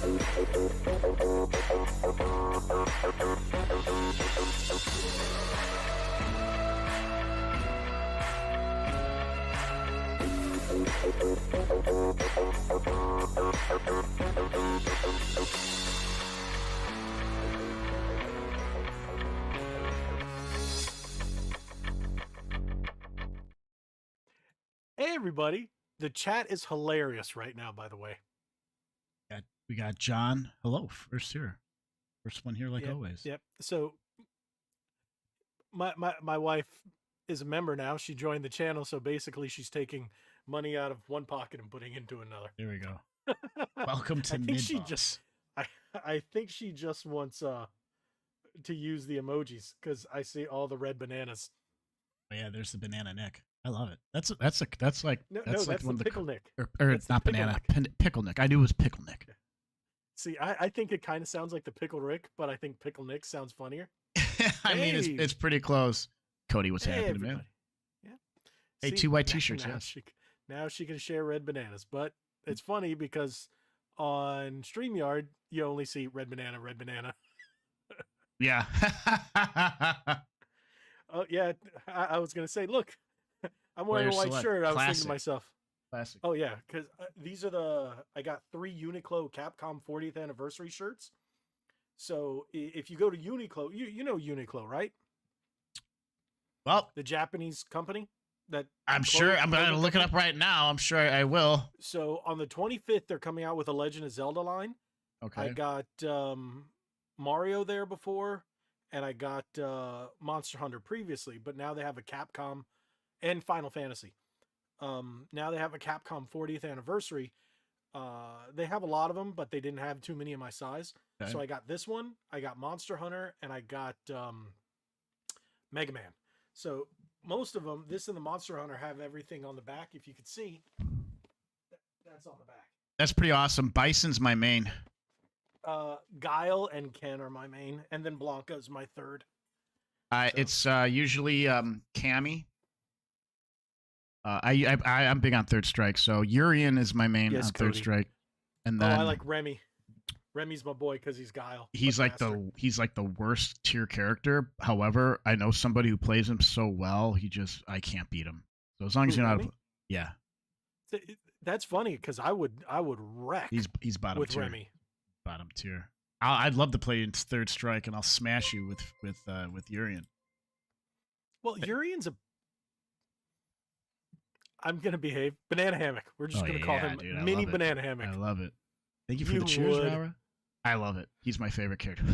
Hey everybody, the chat is hilarious right now, by the way. We got John. Hello, first one here like Yep, always. Yep. So my wife is a member now. She joined the channel, so basically she's taking money out of one pocket and putting into another. There we go. Welcome to Midboss. I think she just wants to use the emojis because I see all the red bananas. Oh yeah, there's the banana Nick. I love it. That's like that's like one the pickle Nick. Or it's not banana, pickle Nick. I knew it was pickle Nick. See, I think it kind of sounds like the pickle Rick, but I think pickle Nick sounds funnier. I mean, it's pretty close. Cody, what's happening, man? Yeah. Hey, see, 2 white t-shirts. Yes. Now she can share red bananas, but it's funny because on StreamYard you only see red banana, red banana. Yeah. Oh yeah, I was gonna say, look, I'm wearing a white shirt. I was thinking to myself, classic. Oh yeah, because these are I got 3 Uniqlo Capcom 40th anniversary shirts. So if you go to Uniqlo, you know Uniqlo, right? Well, the Japanese company that I'm sure I'm going to look it up right now. I'm sure I will. So on the 25th, they're coming out with a Legend of Zelda line. Okay. I got Mario there before, and I got Monster Hunter previously, but now they have a Capcom and Final Fantasy. Now they have a Capcom 40th anniversary. They have a lot of them, but they didn't have too many of my size. Okay. So I got this one, I got Monster Hunter, and I got Mega Man. So most of them, this and the Monster Hunter, have everything on the back. If you could see, that's on the back. That's pretty awesome. Bison's my main. Guile and Ken are my main, and then Blanca's my third. It's usually Cammy. I'm big on Third Strike, so Urian is my main on Third Strike, and then I like Remy. Remy's my boy because he's Guile. He's like the worst tier character. However, I know somebody who plays him so well. I can't beat him. So as long as you're not, yeah. That's funny because I would wreck. He's bottom with tier. Remy. Bottom tier. I'd love to play in Third Strike, and I'll smash you with Urian. Well, Urian's I'm gonna behave. Banana Hammock. We're just gonna call him Mini Banana Hammock. I love it. Thank you for the cheers, Laura. I love it. He's my favorite character.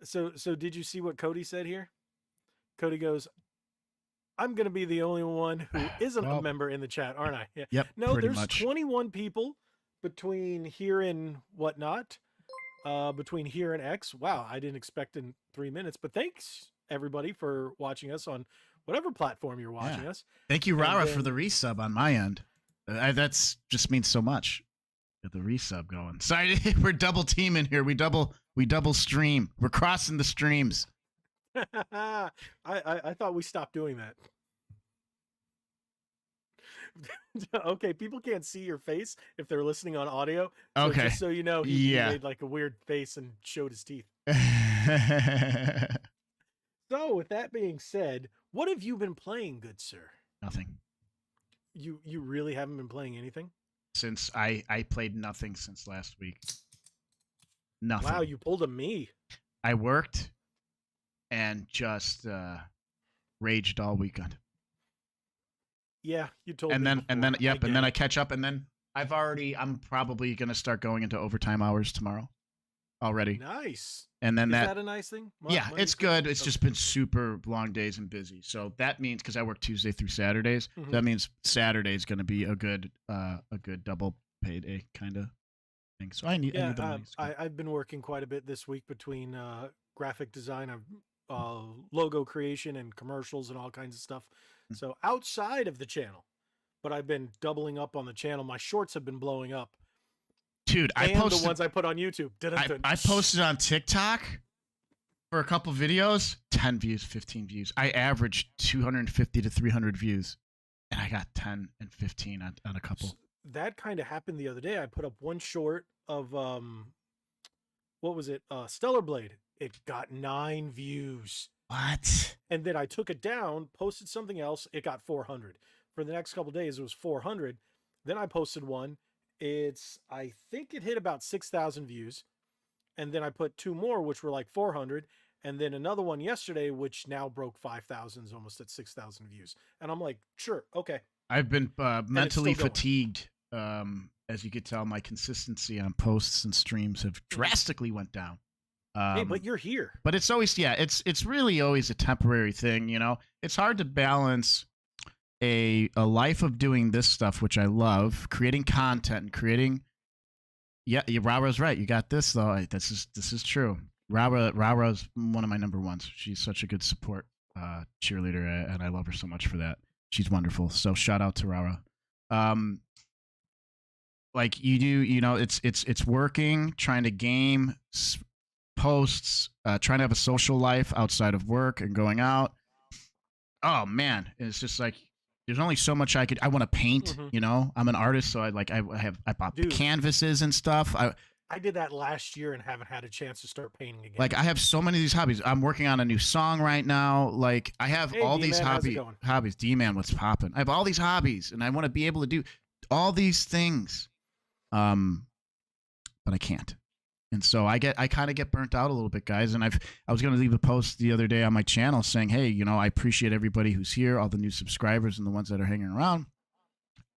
So did you see what Cody said here? Cody goes, I'm gonna be the only one who isn't a member in the chat, aren't I? Yeah. Yep. No, there's 21 people between here and whatnot. Between here and X. Wow, I didn't expect in 3 minutes, but thanks everybody for watching us on whatever platform you're watching us. Thank you, Rara, for the resub on my end. That's just means so much. Get the resub going. Sorry, we're double teaming here. We double stream. We're crossing the streams. I thought we stopped doing that. Okay, people can't see your face if they're listening on audio. So okay. Just so you know, he made like a weird face and showed his teeth. So, with that being said, what have you been playing, good sir? Nothing. You really haven't been playing anything? Since I played nothing since last week. Nothing. Wow, you pulled a me. I worked and just raged all weekend. Yeah, you told me. And then I catch up, and then I'm probably gonna start going into overtime hours tomorrow. Already. Nice. And then is that a nice thing? It's good. It's just been super long days and busy. So that means, because I work Tuesday through Saturdays, that means Saturday is going to be a good double payday kind of thing. So I need the money. I've been working quite a bit this week between graphic design, logo creation, and commercials and all kinds of stuff. So outside of the channel, but I've been doubling up on the channel. My shorts have been blowing up. Dude, I posted the ones I put on YouTube. I posted on TikTok for a couple videos, 10 views, 15 views. I averaged 250 to 300 views, and I got 10 and 15 on a couple. That kind of happened the other day. I put up one short of what was it? Stellar Blade. It got 9 views. What? And then I took it down, posted something else. It got 400. For the next couple days, it was 400. Then I posted one. I think it hit about 6,000 views. And then I put 2 more, which were like 400. And then another one yesterday, which now broke 5,000, is almost at 6,000 views. And I'm like, sure, okay. I've been mentally fatigued. As you could tell, my consistency on posts and streams have drastically went down. Hey, but you're here. But it's always, it's really always a temporary thing, you know? It's hard to balance a life of doing this stuff, which I love, creating content and creating. Yeah, Rara's right. You got this, though. This is true. Rara's one of my number ones. She's such a good support cheerleader, and I love her so much for that. She's wonderful. So shout out to Rara. Like you do, you know, it's working, trying to game posts, trying to have a social life outside of work and going out. Oh man, it's just like there's only so much I want to paint. You know, I'm an artist, so I bought canvases and stuff. I did that last year and haven't had a chance to start painting again. Like I have so many of these hobbies. I'm working on a new song right now. Like I have all these hobbies. D-Man, what's popping? I have all these hobbies, and I want to be able to do all these things. But I can't. And so I kind of get burnt out a little bit, guys. And I was going to leave a post the other day on my channel saying, hey, you know, I appreciate everybody who's here, all the new subscribers and the ones that are hanging around.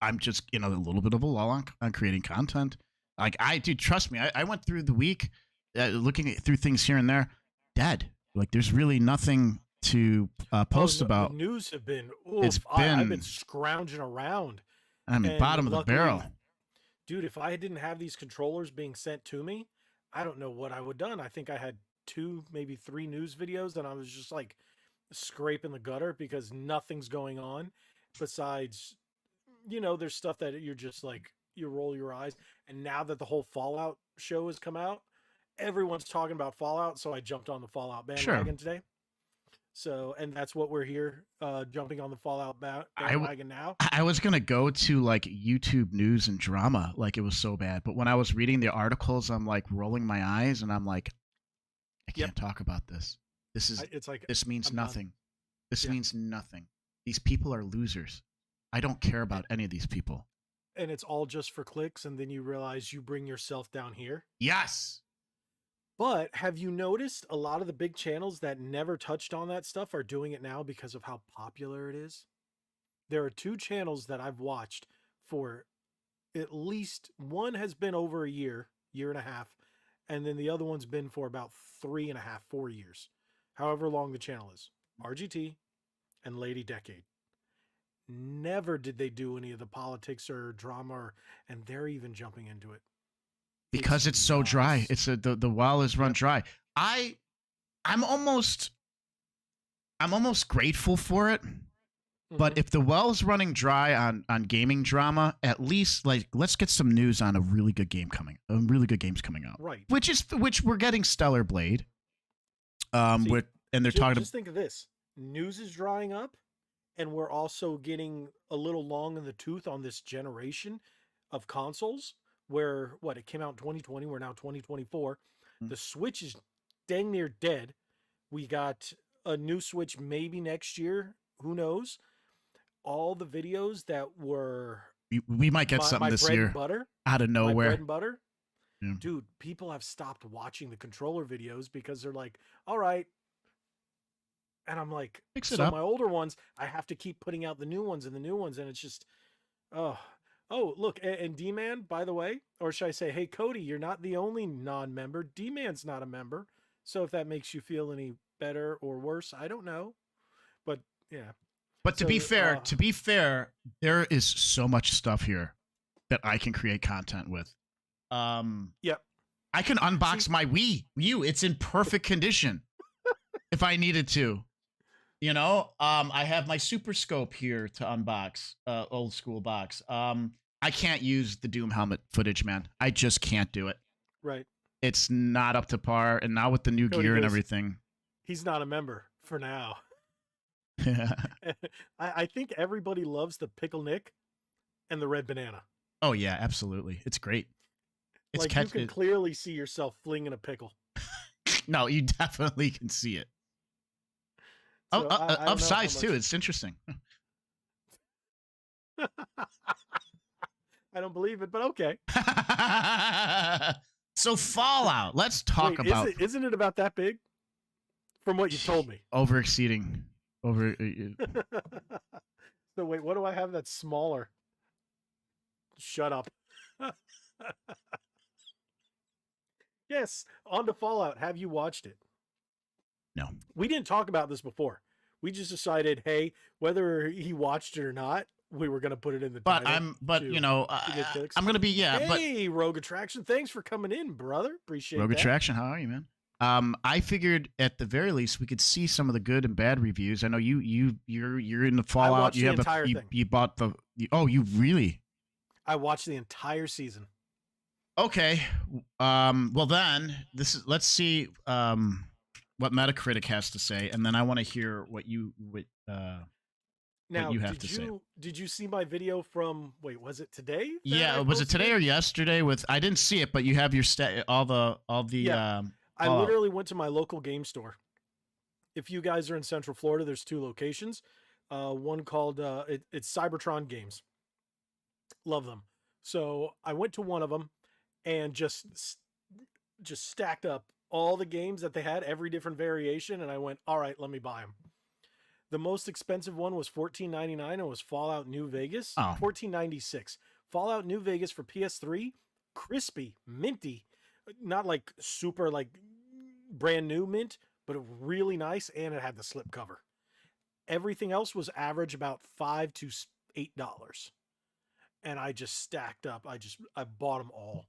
I'm just, you know, a little bit of a lull on creating content. Like trust me, I went through the week looking through things here and there, dead. Like there's really nothing to post about. The news have been, I've been scrounging around. I mean, bottom of the barrel. Dude, if I didn't have these controllers being sent to me, I don't know what I would have done. I think I had 2, maybe 3 news videos, and I was just like scraping the gutter because nothing's going on besides, you know, there's stuff that you're just like, you roll your eyes. And now that the whole Fallout show has come out, everyone's talking about Fallout. So I jumped on the Fallout bandwagon today. So, and that's what we're here, jumping on the Fallout bandwagon now. I was going to go to like YouTube news and drama, like it was so bad. But when I was reading the articles, I'm like rolling my eyes and I'm like, I can't talk about this. This means nothing. This means nothing. These people are losers. I don't care about any of these people. And it's all just for clicks. And then you realize you bring yourself down here. Yes. But have you noticed a lot of the big channels that never touched on that stuff are doing it now because of how popular it is? There are 2 channels that I've watched for at least, one has been over a year and a half, and then the other one's been for about 3.5, 4 years, however long the channel is. RGT and Lady Decade. Never did they do any of the politics or drama, and they're even jumping into it. Because it's so dry. It's the well is run dry. I'm almost grateful for it. But if the well's running dry on gaming drama, at least like let's get some news on a really good games coming out. Right. Which we're getting Stellar Blade. And they're talking. Just think of this: news is drying up, and we're also getting a little long in the tooth on this generation of consoles. Where it came out in 2020, we're now 2024. The Switch is dang near dead. We got a new Switch maybe next year. Who knows? All the videos that were we might get something this year butter, out of nowhere. My bread and butter. Yeah. Dude, people have stopped watching the controller videos because they're like, all right. And I'm like, my older ones, I have to keep putting out the new ones, and it's just, Oh, look, and D-Man, by the way, or should I say, hey, Cody, you're not the only non-member. D-Man's not a member. So if that makes you feel any better or worse, I don't know. But, yeah. But to be fair, there is so much stuff here that I can create content with. Yep. I can unbox my Wii U. It's in perfect condition if I needed to. You know, I have my Super Scope here to unbox, old school box. I can't use the Doom helmet footage, man. I just can't do it. Right. It's not up to par, and now with the new gear and everything. He's not a member for now. I think everybody loves the Pickle Nick and the Red Banana. Oh, yeah, absolutely. It's great. It's Like you can clearly see yourself flinging a pickle. No, you definitely can see it. So I Of don't know how size much... too. It's interesting. I don't believe it, but okay. So Fallout. Let's talk about. Isn't it about that big? From what you told me. Overexceeding. So wait, what do I have that's smaller? Shut up. Yes, on to Fallout. Have you watched it? No. We didn't talk about this before. We just decided, hey, whether he watched it or not, we were going to put it in the title. I'm going to be, Hey, Rogue Attraction, thanks for coming in, brother. Appreciate Rogue that. Attraction, how are you, man? I figured at the very least we could see some of the good and bad reviews. I know you're in the Fallout. I watched the entire thing. You bought the. You really? I watched the entire season. Okay. Well then, let's see what Metacritic has to say, and then I want to hear what you have to say. Did you see my video from? Wait, was it today? Yeah, was it today or yesterday? I didn't see it, but you have your all the. Yeah. I literally went to my local game store. If you guys are in Central Florida, there's 2 locations. One called it's Cybertron Games. Love them. So I went to one of them and just stacked up all the games that they had, every different variation, and I went, all right, let me buy them. The most expensive one was $14.99. It was Fallout New Vegas. Oh. $14.96. Fallout New Vegas for PS3, crispy, minty, not like super like brand new mint, but really nice, and it had the slip cover. Everything else was average about $5 to $8, and I just stacked up. I bought them all.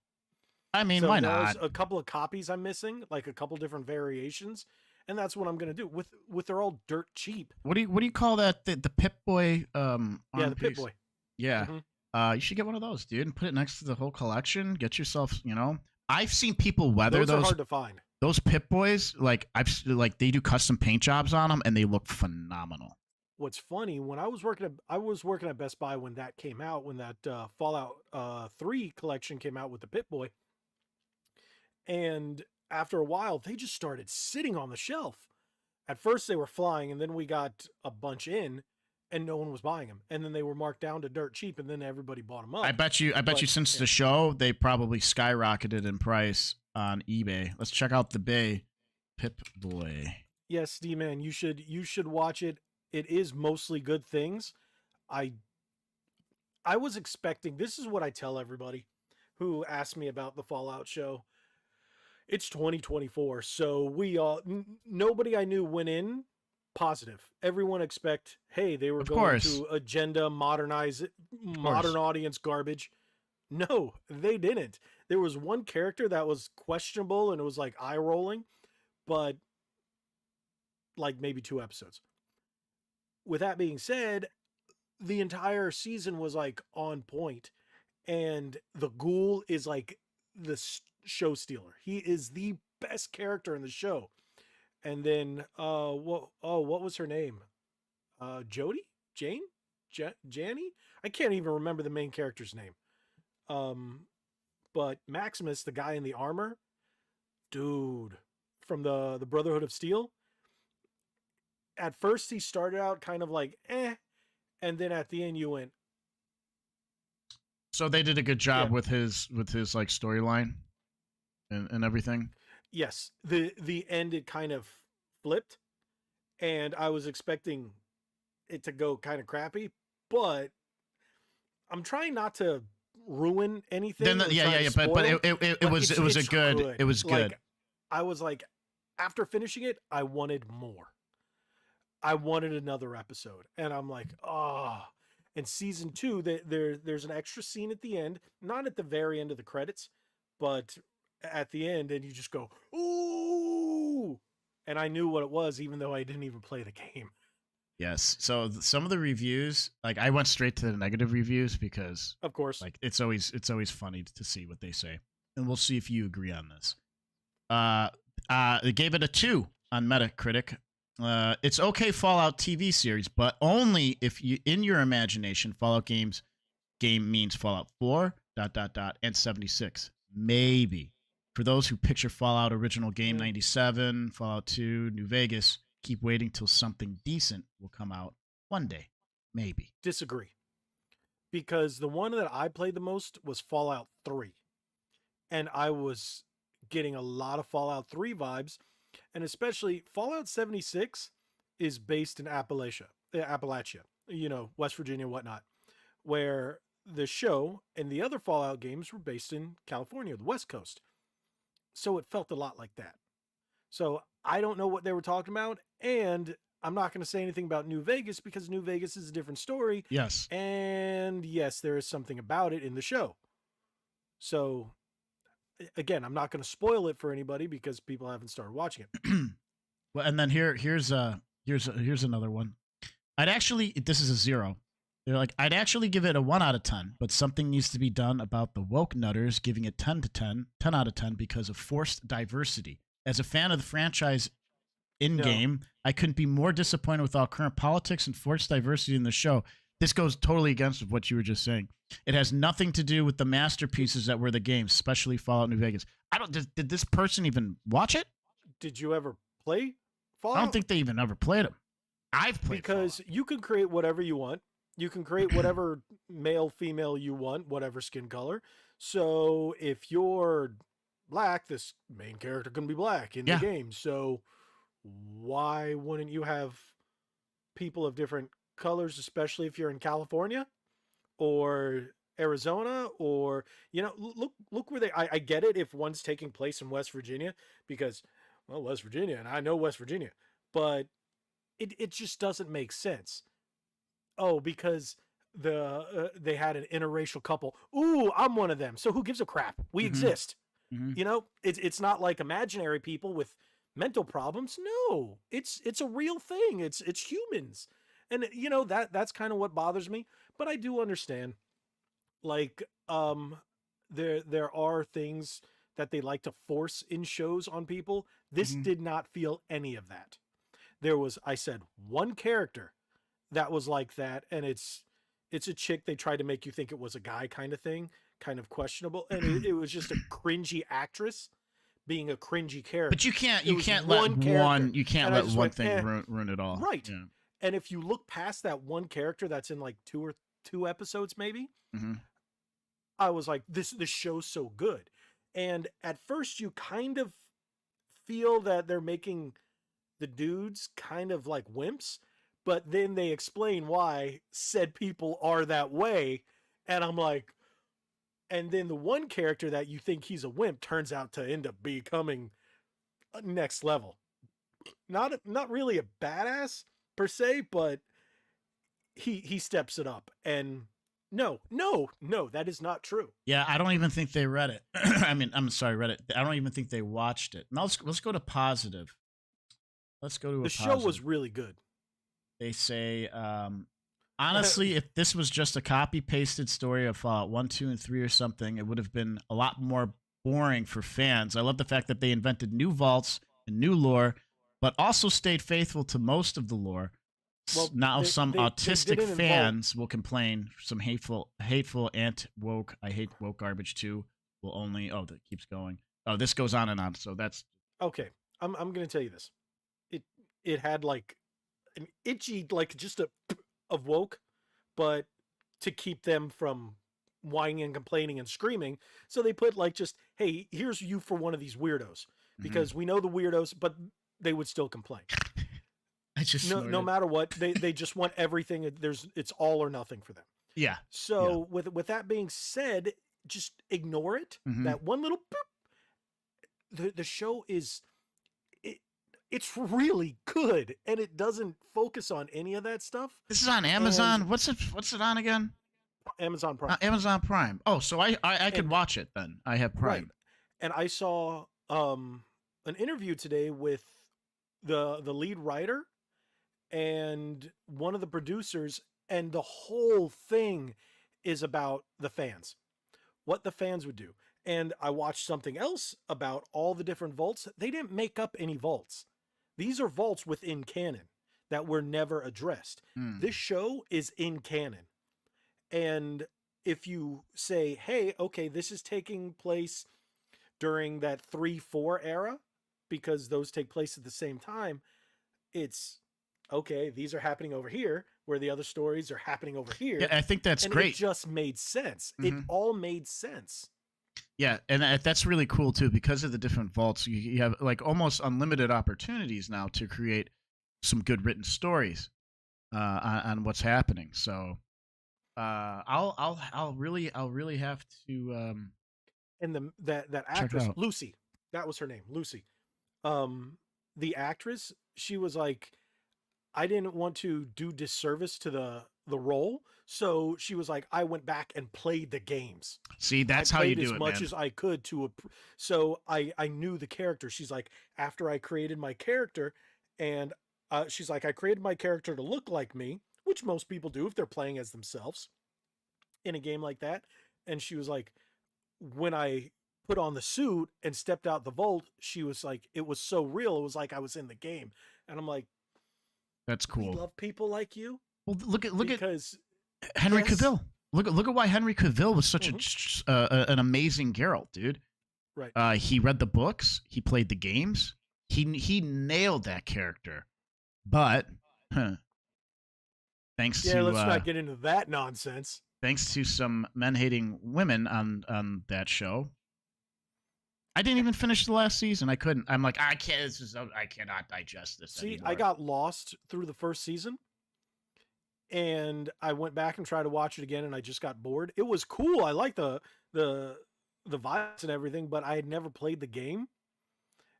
I mean, why not? There's a couple of copies I'm missing, like a couple different variations, and that's what I'm gonna do. With they're all dirt cheap. What do you call that? The Pip-Boy yeah, the Pip-Boy. Yeah. Mm-hmm. You should get one of those, dude, and put it next to the whole collection. Get yourself, I've seen people weather those. Are hard to find. Those Pip-Boys, they do custom paint jobs on them, and they look phenomenal. What's funny, when I was working at Best Buy when that came out, when that Fallout 3 collection came out with the Pip-Boy, and after a while, they just started sitting on the shelf. At first, they were flying, and then we got a bunch in, and no one was buying them. And then they were marked down to dirt cheap, and then everybody bought them up. I bet you since the show, they probably skyrocketed in price on eBay. Let's check out the Bay Pip-Boy. Yes, D-Man, you should watch it. It is mostly good things. I was expecting, this is what I tell everybody who asks me about the Fallout show. It's 2024, so nobody I knew went in positive. Everyone expect, hey, they were going to agenda, modernize it, modern audience garbage. No, they didn't. There was one character that was questionable, and it was like eye rolling, but like maybe 2 episodes. With that being said, the entire season was like on point, and the ghoul is like the show stealer. He is the best character in the show. And then what was her name? Jody? Jane? Janny? I can't even remember the main character's name. But Maximus, the guy in the armor, dude, from the Brotherhood of Steel. At first he started out kind of like and then at the end you went. So they did a good job with his like storyline and everything. Yes, the end, it kind of flipped, and I was expecting it to go kind of crappy, but I'm trying not to ruin anything. But it was good. Like, I was like, after finishing it, I wanted more. I wanted another episode, and I'm like, oh. And season 2, there's an extra scene at the end, not at the very end of the credits, but at the end, and you just go, ooh, and I knew what it was, even though I didn't even play the game. Yes. So some of the reviews, like I went straight to the negative reviews because, of course, like it's always funny to see what they say, and we'll see if you agree on this. They gave it a 2 on Metacritic. It's okay Fallout TV series, but only if you, in your imagination, Fallout game means Fallout 4, ... and 76. maybe. For those who picture Fallout original game Mm, 97, Fallout 2, New Vegas, keep waiting till something decent will come out one day. Maybe. disagree. Because the one that I played the most was Fallout 3. And I was getting a lot of Fallout 3 vibes. And especially Fallout 76 is based in Appalachia, West Virginia, whatnot, where the show and the other Fallout games were based in California, the West Coast. So it felt a lot like that. So I don't know what they were talking about. And I'm not going to say anything about New Vegas because New Vegas is a different story. Yes. And yes, there is something about it in the show. So again, I'm not going to spoil it for anybody because people haven't started watching it. Well, and then here's another one. This is a 0. They're like, I'd actually give it a 1 out of 10, but something needs to be done about the woke nutters giving it 10 out of 10 because of forced diversity. As a fan of the franchise in game, I couldn't be more disappointed with all current politics and forced diversity in the show. This goes totally against what you were just saying. It has nothing to do with the masterpieces that were the games, especially Fallout New Vegas. Did this person even watch it? Did you ever play Fallout? I don't think they even ever played them. I've played because Fallout. You can create whatever you want. You can create whatever male, female you want, whatever skin color. So if you're black, this main character can be black in the game. So why wouldn't you have people of different colors, especially if you're in California or Arizona or look where I get it if one's taking place in West Virginia because West Virginia and I know West Virginia, but it just doesn't make sense. Oh, because they had an interracial couple. Ooh, I'm one of them. So who gives a crap? We exist. It's not like imaginary people with mental problems. No, it's a real thing. It's humans. And that's kind of what bothers me, but I do understand like there are things that they like to force in shows on people. This did not feel any of that. There was, I said, one character that was like that, and it's a chick. They tried to make you think it was a guy kind of thing, kind of questionable, and it was just a cringy actress being a cringy character. But you can't let one thing ruin it all. Right. Yeah. And if you look past that one character that's in like two episodes maybe, I was like, this show's so good. And at first you kind of feel that they're making the dudes kind of like wimps, but then they explain why said people are that way. And I'm like, and then the one character that you think he's a wimp turns out to end up becoming next level. Not really a badass per se, but he steps it up. And no, that is not true. Yeah, I don't even think they read it. I mean, I'm sorry, read it. I don't even think they watched it. Now let's go to positive. Let's go to the show was really good. They say, honestly, if this was just a copy-pasted story of Fallout 1, 2, and 3 or something, it would have been a lot more boring for fans. I love the fact that they invented new vaults and new lore, but also stayed faithful to most of the lore. Well, now some autistic fans will complain. Some hateful anti-woke, I hate woke garbage too, will only... Oh, that keeps going. Oh, this goes on and on, so that's... Okay, I'm going to tell you this. It had like an itchy, like just of woke, but to keep them from whining and complaining and screaming. So they put like just, hey, here's you for one of these weirdos, because we know the weirdos, but they would still complain. I just no matter what, they just want everything. It's all or nothing for them. Yeah. So with that being said, just ignore it. That one little boop. The show is it's really good, and it doesn't focus on any of that stuff. This is on Amazon. And what's it on again? Amazon Prime. Amazon Prime. Oh, so I could watch it then. I have Prime. Right. And I saw an interview today with the lead writer and one of the producers, and the whole thing is about the fans, what the fans would do. And I watched something else about all the different vaults. They didn't make up any vaults. These are vaults within canon that were never addressed. This show is in canon. And if you say, hey, okay, this is taking place during that 3-4 era, because those take place at the same time, it's okay, these are happening over here where the other stories are happening over here. Yeah, I think that's and great. It just made sense. It all made sense. Yeah, and that's really cool too, because of the different vaults. You have like almost unlimited opportunities now to create some good written stories on what's happening. So I'll really have to And that actress, Lucy, that was her name, Lucy. The actress, she was like, I didn't want to do disservice to the role, so she was like, I went back and played the games. See, that's how you do it, man. As much as I could so I knew the character. She's like, after I created my character, and she's like, I created my character to look like me, which most people do if they're playing as themselves in a game like that. And she was like, when I put on the suit and stepped out the vault, she was like, it was so real. It was like I was in the game. And I'm like, that's cool. We love people like you. Well, look at Henry yes. Cavill. Look at why Henry Cavill was such an amazing Geralt, dude. Right. He read the books. He played the games. He nailed that character. But thanks to let's not get into that nonsense. Thanks to some men-hating women on that show, I didn't even finish the last season. I couldn't. I'm like, I cannot digest this. See, anymore. I got lost through the first season, and I went back and tried to watch it again, and I just got bored. It was cool. I liked the vibes and everything, but I had never played the game.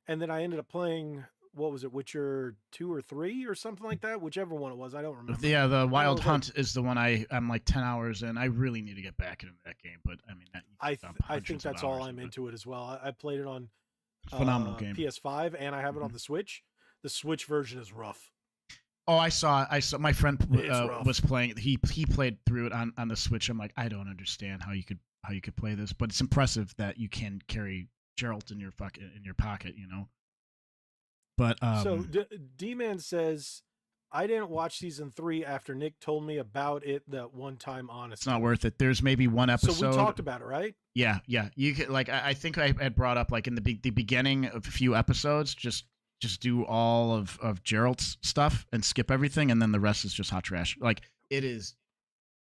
And then I ended up playing, what was it, Witcher 2 or 3 or something like that? Whichever one it was, I don't remember. Yeah, the Wild Hunt is the one I'm like 10 hours in. I really need to get back into that game, but I mean, I think that's all I'm into it as well. I played it on phenomenal game PS5, and I have it on the Switch. The Switch version is rough. Oh, I saw my friend was playing. He played through it on the Switch. I'm like, I don't understand how you could play this, but it's impressive that you can carry Geralt in your pocket, you know. But so D-Man says, I didn't watch season 3 after Nick told me about it that one time. Honestly, it's not worth it. There's maybe one episode. So we talked about it, right? Yeah. You could, like, I think I had brought up, like, in the beginning of a few episodes, just do all of Geralt's stuff and skip everything, and then the rest is just hot trash. Like, it is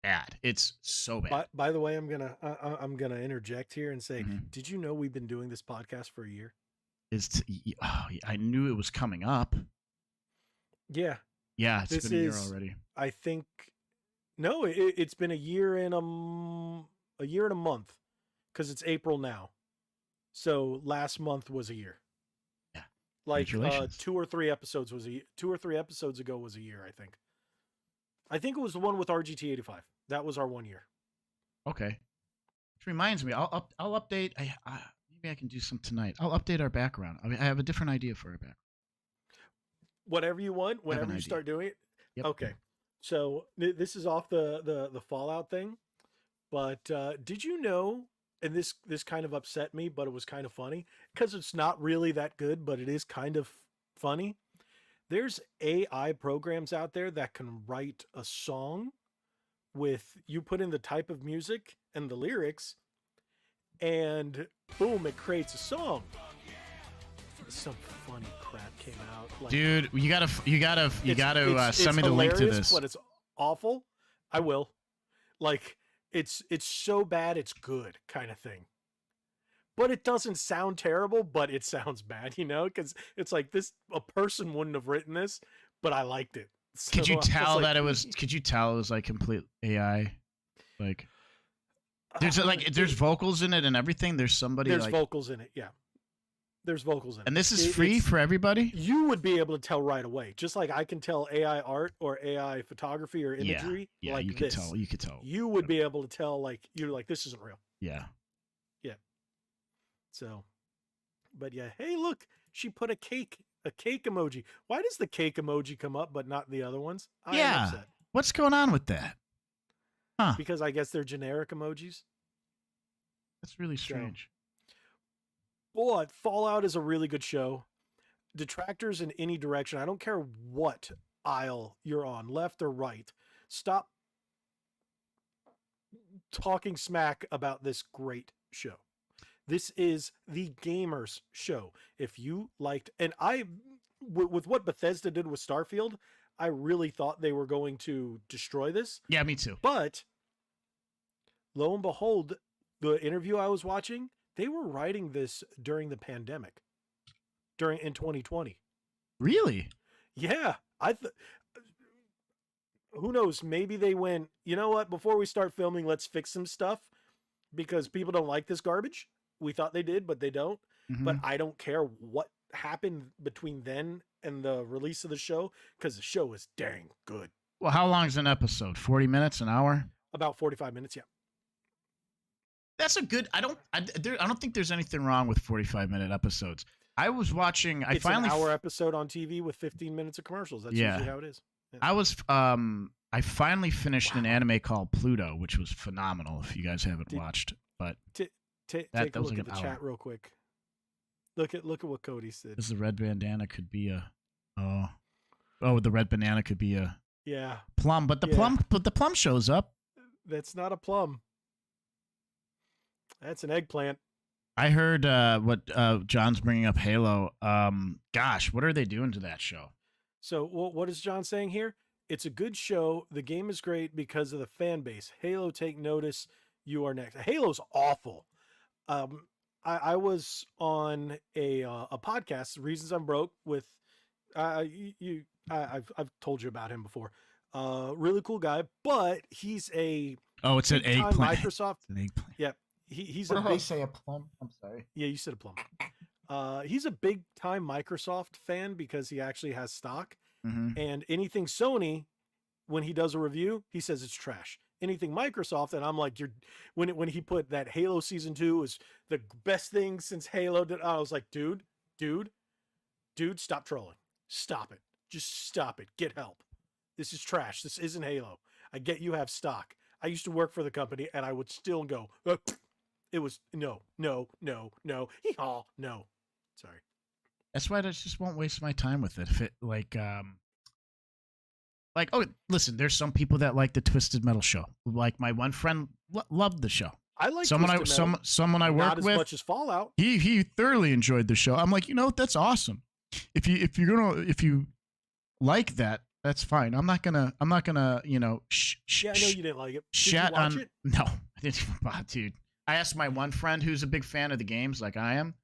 bad. It's so bad. By the way, I'm gonna interject here and say, did you know we've been doing this podcast for a year? I knew it was coming up. Yeah. Yeah, it's been a year already. I think no, it's been a year and a month, because it's April now. So last month was a year. Yeah. Like 2 or 3 episodes ago was a year, I think. I think it was the one with RGT 85. That was our 1 year. Okay. Which reminds me, I'll update. Maybe I can do some tonight. I'll update our background. I mean, I have a different idea for our background. Whatever you want, whenever you start doing it. Yep. Okay. So this is off the Fallout thing, but did you know? And this kind of upset me, but it was kind of funny because it's not really that good, but it is kind of funny. There's AI programs out there that can write a song with you put in the type of music and the lyrics, and boom, it creates a song. Some funny crap came out. Like, dude, you gotta send me the link to this. But it's awful. I will. Like, it's so bad it's good kind of thing. But it doesn't sound terrible, but it sounds bad, you know, because it's like a person wouldn't have written this, but I liked it. So could you tell that it was? Could you tell it was like complete AI? Like, there's vocals in it and everything. There's vocals in it, yeah. There's vocals in it. And this is free for everybody? You would be able to tell right away. Just like I can tell AI art or AI photography or imagery. Yeah, like you could tell. You could tell. You would be able to tell, like, you're like, this isn't real. Yeah. Yeah. So, but yeah. Hey, look, she put a cake emoji. Why does the cake emoji come up but not the other ones? I am upset. What's going on with that? Huh. Because I guess they're generic emojis. That's really strange. But Fallout is a really good show. Detractors in any direction. I don't care what aisle you're on, left or right. Stop talking smack about this great show. This is the gamers show. If you liked, and with what Bethesda did with Starfield, I really thought they were going to destroy this. Yeah, me too. But lo and behold, the interview I was watching, they were writing this during the pandemic, in 2020. Really? Yeah, who knows? Maybe they went, you know what? Before we start filming, let's fix some stuff because people don't like this garbage. We thought they did, but they don't. Mm-hmm. But I don't care what happened between then and the release of the show because the show is dang good. Well, how long is an episode? 40 minutes, an hour? About 45 minutes, yeah. That's a good. I don't think there's anything wrong with 45-minute episodes. I was watching. It's an hour episode on TV with 15 minutes of commercials. That's usually how it is. Yeah. I finally finished an anime called Pluto, which was phenomenal. If you guys haven't watched, but take a look at the chat real quick. Look at what Cody said. Because the red bandana could be a the red banana could be a plum, but the plum shows up. That's not a plum. That's an eggplant. I heard what John's bringing up Halo. Gosh, what are they doing to that show? So what is John saying here? It's a good show. The game is great because of the fan base. Halo, take notice. You are next. Halo's awful. I was on a podcast, Reasons I'm Broke, with I've told you about him before. Really cool guy, but he's it's an eggplant. Microsoft. It's an eggplant. Yeah, he's what a did big. I say a plum? I'm sorry. Yeah, you said a plum. He's a big time Microsoft fan because he actually has stock. Mm-hmm. And anything Sony, when he does a review, he says it's trash. Anything Microsoft, and I'm like, when he put that Halo Season 2 is the best thing since Halo did, I was like, dude, stop trolling. Stop it. Just stop it. Get help. This is trash. This isn't Halo. I get you have stock. I used to work for the company, and I would still go, it was no. Hee-haw, no. Sorry. That's why I just won't waste my time with it. If it listen, there's some people that like the Twisted Metal show. Like my one friend loved the show. I like someone I work not with. As much as Fallout. He thoroughly enjoyed the show. I'm like, that's awesome. If you like that, that's fine. I'm not gonna I know you didn't like it. Did you watch it? No, I didn't. Dude, I asked my one friend who's a big fan of the games, like I am,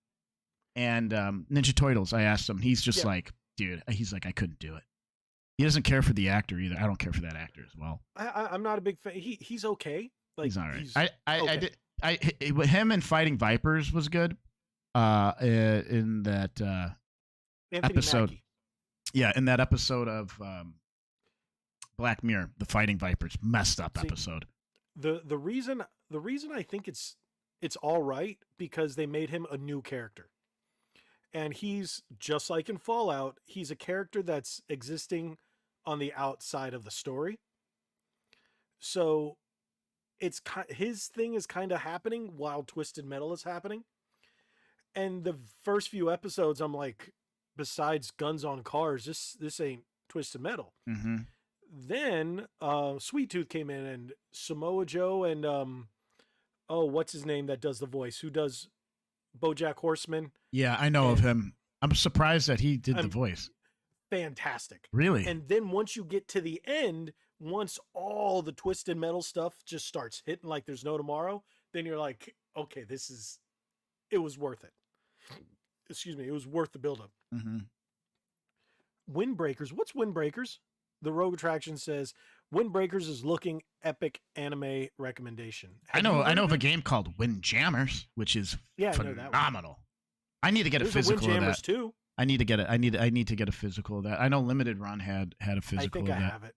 and Ninja Turtles. I asked him. He's just like, dude. He's like, I couldn't do it. He doesn't care for the actor either. I don't care for that actor as well. I'm not a big fan. He's okay. Like, he's all right. Okay. I did. With him and Fighting Vipers was good. In that episode. Mackie. Yeah, in that episode of Black Mirror, the Fighting Vipers, messed up episode. The reason I think it's all right because they made him a new character. And he's just like in Fallout, he's a character that's existing on the outside of the story. So his thing is kind of happening while Twisted Metal is happening. And the first few episodes, I'm like, besides guns on cars, this ain't Twisted Metal. Mm-hmm. Then Sweet Tooth came in, and Samoa Joe, and what's his name that does the voice? Who does BoJack Horseman? Yeah, I know of him. I'm surprised that he did the voice. Fantastic. Really? And then once you get to the end, once all the Twisted Metal stuff just starts hitting like there's no tomorrow, then you're like, okay, it was worth it. Excuse me, it was worth the buildup. Mm-hmm. Windbreakers. What's Windbreakers? The Rogue Attraction says Windbreakers is looking epic anime recommendation. I know of a game called Windjammers, which is phenomenal. I need to get a physical of that. Too. I need to get it. I need to get a physical of that. I know Limited Run had a physical of that. I think I have it.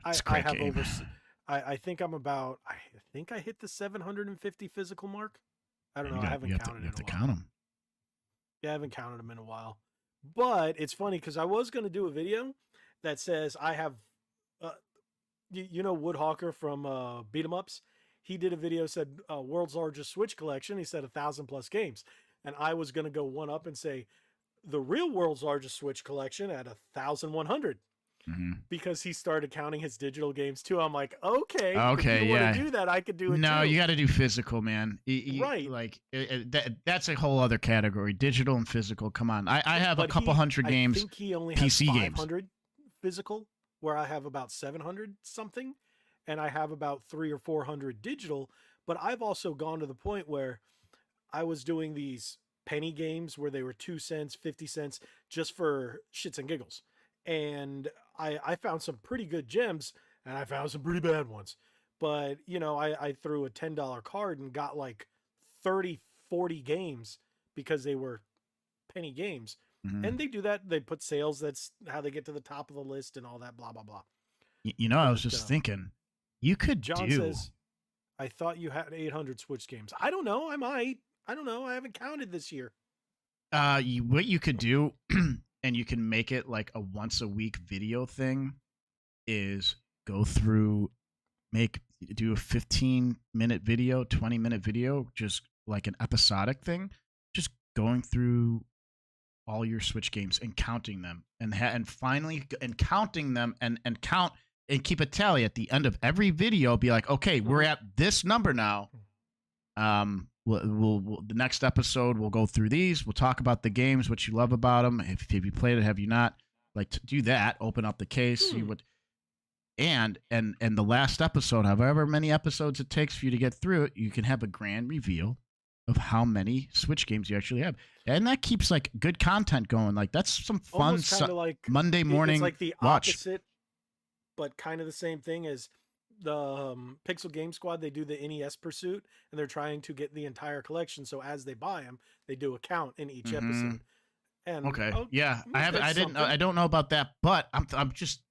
It's a great game. I think I think I hit the 750 physical mark. I don't know. I haven't counted You have to in a while. count them. Yeah, I haven't counted them in a while. But it's funny because I was going to do a video that says I have, Woodhawker from Beat 'em Ups. He did a video said world's largest Switch collection. He said 1,000+ games, and I was going to go one up and say the real world's largest Switch collection at 1,100. because he started counting his digital games too. I'm like, okay, if Okay, you yeah. want to do that, I could do it No, too. you got to do physical, man. Right. Like that's a whole other category. Digital and physical. Come on. I have a couple hundred games. I think he only PC has games. 500 physical, where I have about 700 something, and I have about 300 or 400 digital. But I've also gone to the point where I was doing these penny games where they were 2 cents, 50 cents, just for shits and giggles. And I found some pretty good gems, and I found some pretty bad ones. But, you know, I threw a $10 card and got like 30, 40 games because they were penny games. And they do that. They put sales. That's how they get to the top of the list and all that, blah, blah, blah. You know, I was just thinking, you could John says, I thought you had 800 Switch games. I don't know. I might. I don't know. I haven't counted this year. What you could do, and you can make it like a once a week video thing, is go through, do a 15-minute video, 20-minute video, just like an episodic thing, just going through all your Switch games and counting them, and finally counting them and count and keep a tally at the end of every video. Be like, okay, we're at this number now. We'll the next episode we'll go through these. We'll talk about the games, what you love about them. If you played it, have you not? Like, to do that, open up the case, see what. And the last episode, however many episodes it takes for you to get through it, you can have a grand reveal of how many Switch games you actually have, and that keeps like good content going. Like, that's some fun like Monday morning. It's like the watch. opposite, but kind of the same thing as the Pixel Game Squad. They do the NES Pursuit, and they're trying to get the entire collection. So as they buy them, they do a count in each episode. And okay, yeah, I don't know about that, but I'm just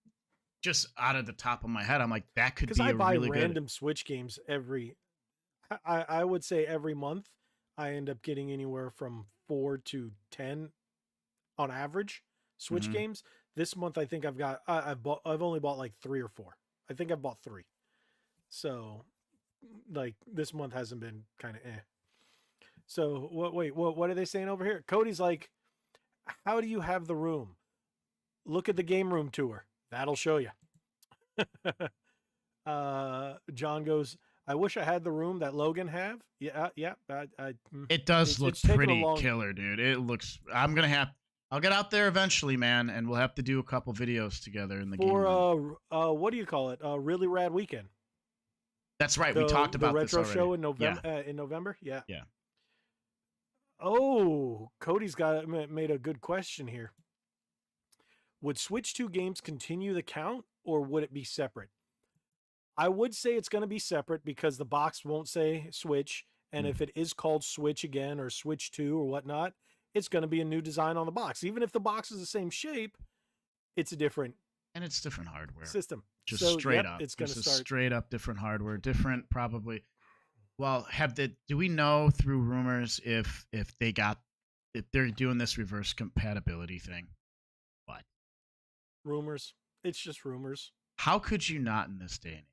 out of the top of my head, I'm like, that could be a really good. Random Switch games I would say every month. I end up getting anywhere from 4 to 10 on average Switch games. This month, I think I've only bought like 3 or 4. I think I've bought 3. So, like, this month hasn't been kind of So what are they saying over here? Cody's like, how do you have the room? Look at the game room tour. That'll show you. John goes, I wish I had the room that Logan have. Yeah. It does look pretty killer, dude. It looks. I'll get out there eventually, man, and we'll have to do a couple videos together in the game. What do you call it? Really Rad Weekend. That's right. We talked about the retro this show in November. In November, yeah. Oh, Cody's made a good question here. Would Switch 2 games continue the count, or would it be separate? I would say it's going to be separate because the box won't say Switch. And if it is called Switch again or Switch 2 or whatnot, it's going to be a new design on the box. Even if the box is the same shape, it's a different. And it's different hardware. System. Just straight up. It's going to start. Straight up different hardware. Different probably. Well, do we know through rumors if they're doing this reverse compatibility thing? What? Rumors. It's just rumors. How could you not in this day and age?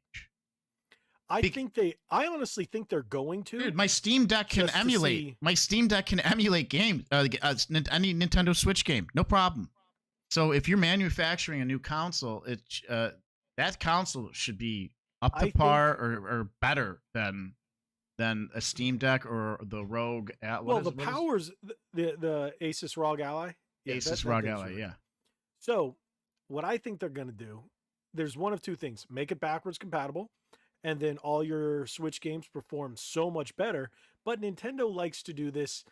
I honestly think they're going to. Dude, my Steam Deck can emulate. My Steam Deck can emulate games. Any Nintendo Switch game, no problem. So if you're manufacturing a new console, that console should be up to par or better than a Steam Deck or the Rogue. Powers the Asus ROG Ally. Yeah, Asus ROG Ally, yeah. So what I think they're going to do, there's one of two things: make it backwards compatible, and then all your Switch games perform so much better. But Nintendo likes to do this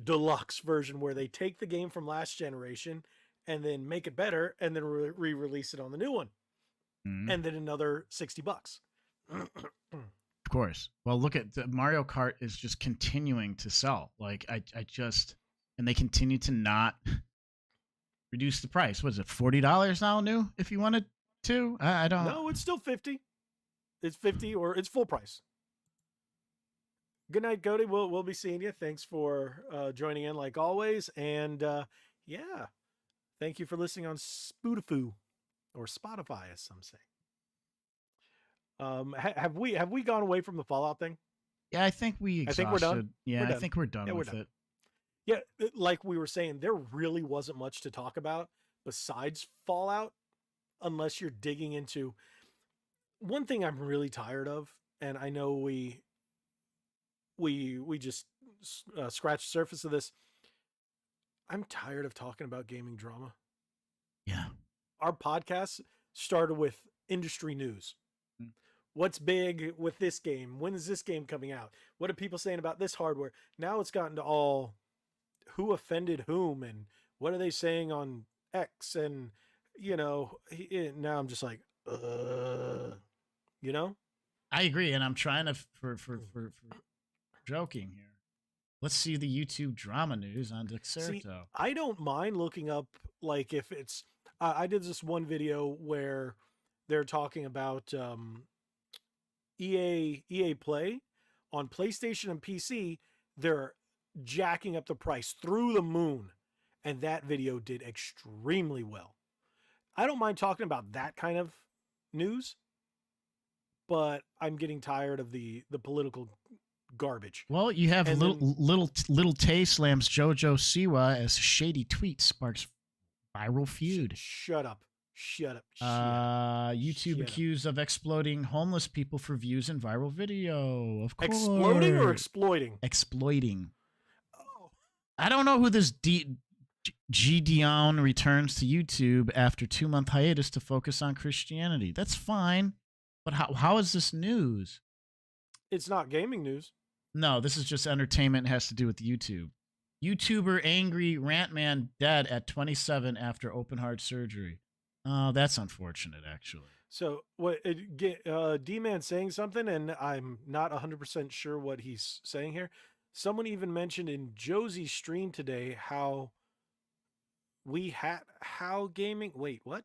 deluxe version where they take the game from last generation and then make it better and then re-release it on the new one. And then another $60. Of course. Well, look at Mario Kart is just continuing to sell. Like and they continue to not reduce the price. What is it, $40 now new if you wanted to? I don't know. No, it's still 50. It's 50 or it's full price. Good night, Cody. We'll be seeing you. Thanks for joining in like always. And yeah, thank you for listening on Spotify or Spotify, as some say. Have we gone away from the Fallout thing? Yeah, I think we're done. Yeah, I think we're done with it. Yeah, like we were saying, there really wasn't much to talk about besides Fallout. unless you're digging into one thing I'm really tired of, and I know we just scratched the surface of this. I'm tired of talking about gaming drama. Yeah. Our podcast started with industry news. Mm. What's big with this game? When is this game coming out? What are people saying about this hardware? Now it's gotten to all who offended whom and what are they saying on X? And, now I'm just like, you know? I agree, and I'm trying to for joking here. Let's see the YouTube drama news on See, Dexerto. I don't mind looking up, like, if it's. I did this one video where they're talking about EA Play on PlayStation and PC. They're jacking up the price through the moon, and that video did extremely well. I don't mind talking about that kind of news, but I'm getting tired of the political garbage. Well, you have And little Tay slams JoJo Siwa as shady tweet sparks viral feud. Shut up. YouTube accused of exploiting homeless people for views in viral video. Of course. Exploding or exploiting? Exploiting. Oh. I don't know who this Gideon returns to YouTube after 2-month hiatus to focus on Christianity. That's fine. But how is this news? It's not gaming news. No, this is just entertainment. It has to do with YouTube. YouTuber angry rant man dead at 27 after open heart surgery. Oh, that's unfortunate, actually. So what? D-Man saying something, and I'm not 100% sure what he's saying here. Someone even mentioned in Josie's stream today how gaming. Wait, what?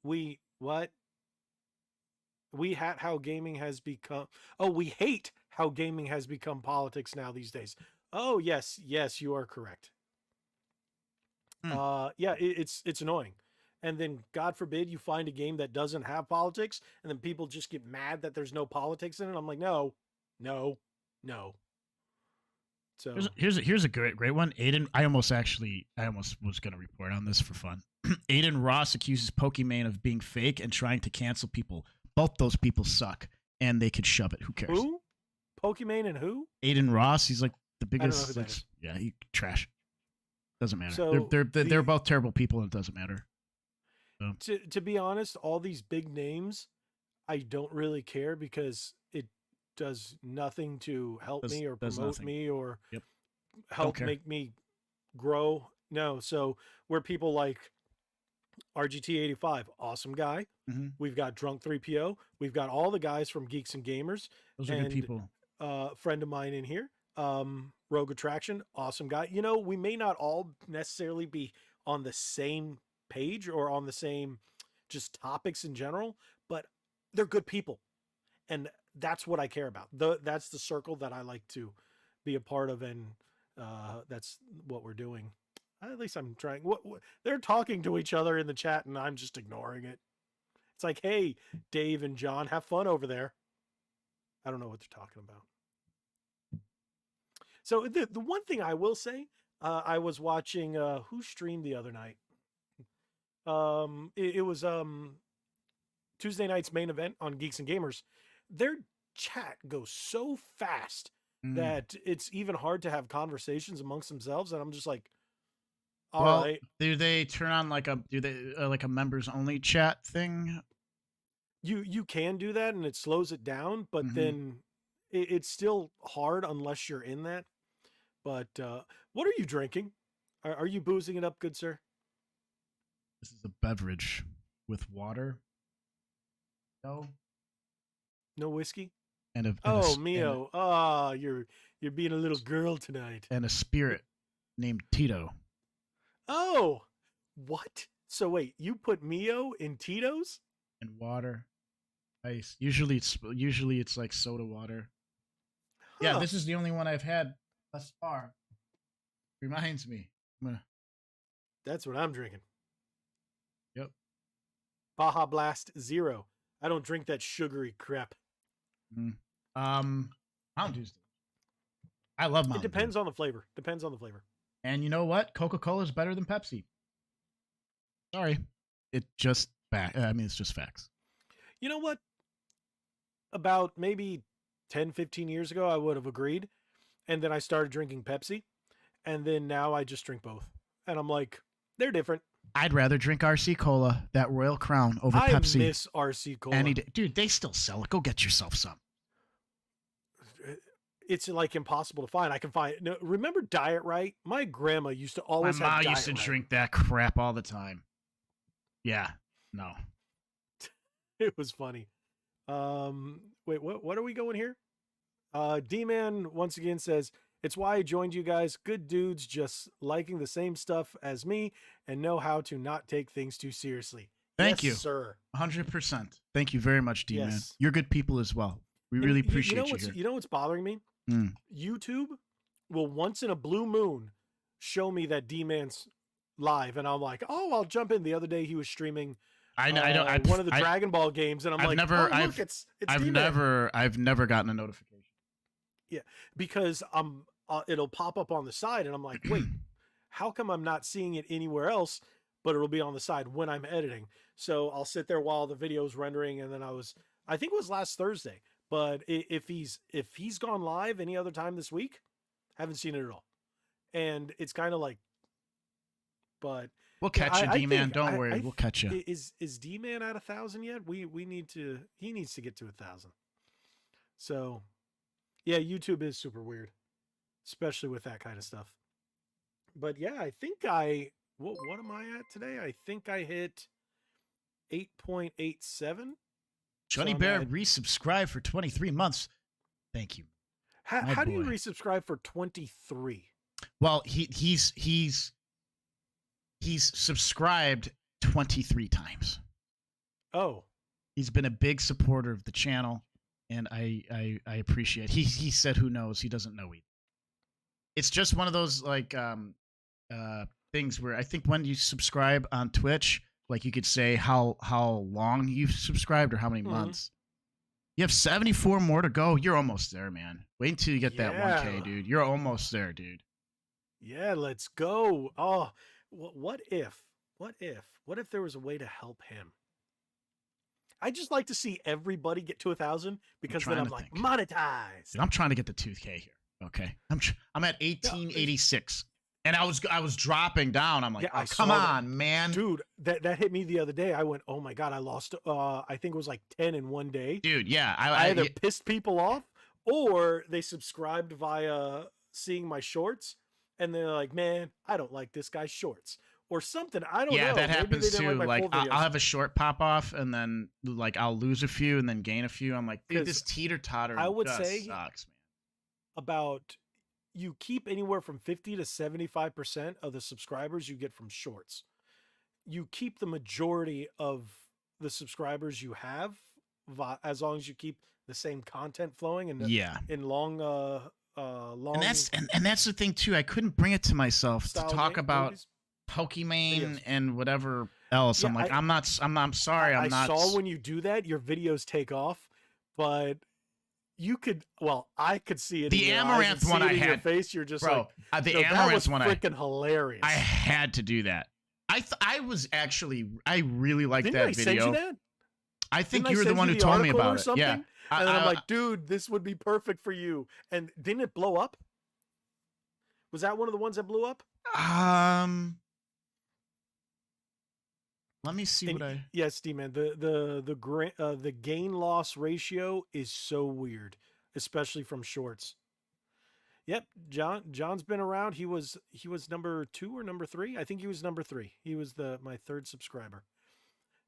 We hate how gaming has become. Oh, we hate how gaming has become politics now these days. Oh, yes, you are correct. Yeah, it's annoying. And then, God forbid, you find a game that doesn't have politics, and then people just get mad that there's no politics in it. I'm like, no. So here's a great one. Aiden, I almost was gonna report on this for fun. Aiden Ross accuses Pokimane of being fake and trying to cancel people. Both those people suck, and they could shove it. Who cares? Who? Pokimane and who? Aiden Ross. He's like the biggest. I don't know who that is. Yeah, he trash. Doesn't matter. So they're both terrible people, and it doesn't matter. So. To be honest, all these big names, I don't really care because it does nothing to help me or promote me or help make me grow. No. So where people like RGT85, awesome guy. Mm-hmm. We've got Drunk 3PO. We've got all the guys from Geeks and Gamers. Those are good people. Friend of mine in here, Rogue Attraction, awesome guy. We may not all necessarily be on the same page or on the same just topics in general, but they're good people. And that's what I care about. That's the circle that I like to be a part of, and that's what we're doing. At least I'm trying. What they're talking to each other in the chat, and I'm just ignoring it. It's like, hey, Dave and John, have fun over there. I don't know what they're talking about. So the one thing I will say, I was watching who streamed the other night. It was Tuesday night's main event on Geeks and Gamers. Their chat goes so fast that it's even hard to have conversations amongst themselves, and I'm just like, all right. Do they turn on like a members only chat thing? You can do that, and it slows it down, but then it's still hard unless you're in that. But what are you drinking? Are you boozing it up, good sir? This is a beverage with water. No whiskey? Mio. You're being a little girl tonight. And a spirit named Tito. Oh, what? So wait, you put Mio in Tito's? And water. Ice. Usually it's like soda water. Huh. Yeah, this is the only one I've had thus far. Reminds me. That's what I'm drinking. Yep. Baja Blast Zero. I don't drink that sugary crap. Mountain Dew's. I love Mountain Dew. It depends on the flavor. And you know what? Coca-Cola is better than Pepsi. Sorry. It just I mean, it's just facts. You know what? About maybe 10, 15 years ago, I would have agreed. And then I started drinking Pepsi. And then now I just drink both. And I'm like, they're different. I'd rather drink RC Cola, that Royal Crown, over I Pepsi. I miss RC Cola. Any day. Dude, they still sell it. Go get yourself some. It's like impossible to find. I can find. No, remember Diet Right? My grandma used to always. My have mom used to drink that crap all the time. Yeah, no. It was funny. Wait, what are we going here? D-Man once again says, it's why I joined you guys. Good dudes just liking the same stuff as me and know how to not take things too seriously. Thank yes, you, sir. 100%. Thank you very much, D-Man. Yes. You're good people as well. We really appreciate you here. You know what's bothering me? Mm. YouTube will once in a blue moon show me that D-Man's live, and I'm like, oh, I'll jump in. The other day he was streaming one of the Dragon Ball games, and I've never gotten a notification. Yeah, because it'll pop up on the side, and I'm like, wait, how come I'm not seeing it anywhere else? But it'll be on the side when I'm editing. So I'll sit there while the video's rendering, and then I think it was last Thursday. But if he's gone live any other time this week, haven't seen it at all, and it's kind of like, but we'll catch you, D-Man. Don't worry, we'll catch you. Is D-Man at 1,000 yet? He needs to get to 1,000. So, yeah, YouTube is super weird, especially with that kind of stuff. But yeah, I think what am I at today? I think I hit 8.87. Johnny Bear resubscribed for 23 months. Thank you. How do you resubscribe for 23? Well, he's subscribed 23 times. Oh. He's been a big supporter of the channel, and I appreciate it. He said who knows? He doesn't know either. It's just one of those like things where I think when you subscribe on Twitch, like you could say how long you've subscribed or how many months. You have 74 more to go. You're almost there, man. Wait until you get that 1K, dude. You're almost there, dude. Yeah, let's go. Oh, what if there was a way to help him? I just like to see everybody get to 1,000 because then I'm like, monetized. Dude, I'm trying to get to 2K here. Okay, I'm at 1886. And I was dropping down. I'm like, oh, come on, man. Dude, that hit me the other day. I went, oh my God, I lost, I think it was like 10 in one day. Dude, yeah. I either pissed people off or they subscribed via seeing my shorts. And they're like, man, I don't like this guy's shorts. Or something. I don't know. Yeah, that happens too. Like I'll have a short pop off and then like I'll lose a few and then gain a few. I'm like, dude, this teeter-totter I would say sucks, man. About... You keep anywhere from 50 to 75% of the subscribers you get from shorts. You keep the majority of the subscribers you have as long as you keep the same content flowing and in long. And that's the thing too. I couldn't bring it to myself to talk about Pokemon and whatever else. Yeah, I'm like, I'm sorry. I'm not. I saw when you do that, your videos take off, but. You could, I could see it. The Amaranth one I had. Your face, you're just bro, like, the Amaranth one, freaking hilarious. I had to do that. I really liked that video. Send you that? I think you were the one who told me about it. Yeah, and then I'm like, dude, this would be perfect for you. And didn't it blow up? Was that one of the ones that blew up? Let me see what I. Yes, D-Man. The gain loss ratio is so weird, especially from shorts. Yep, John's been around. He was number 2 or number 3. I think he was number 3. He was my 3rd subscriber,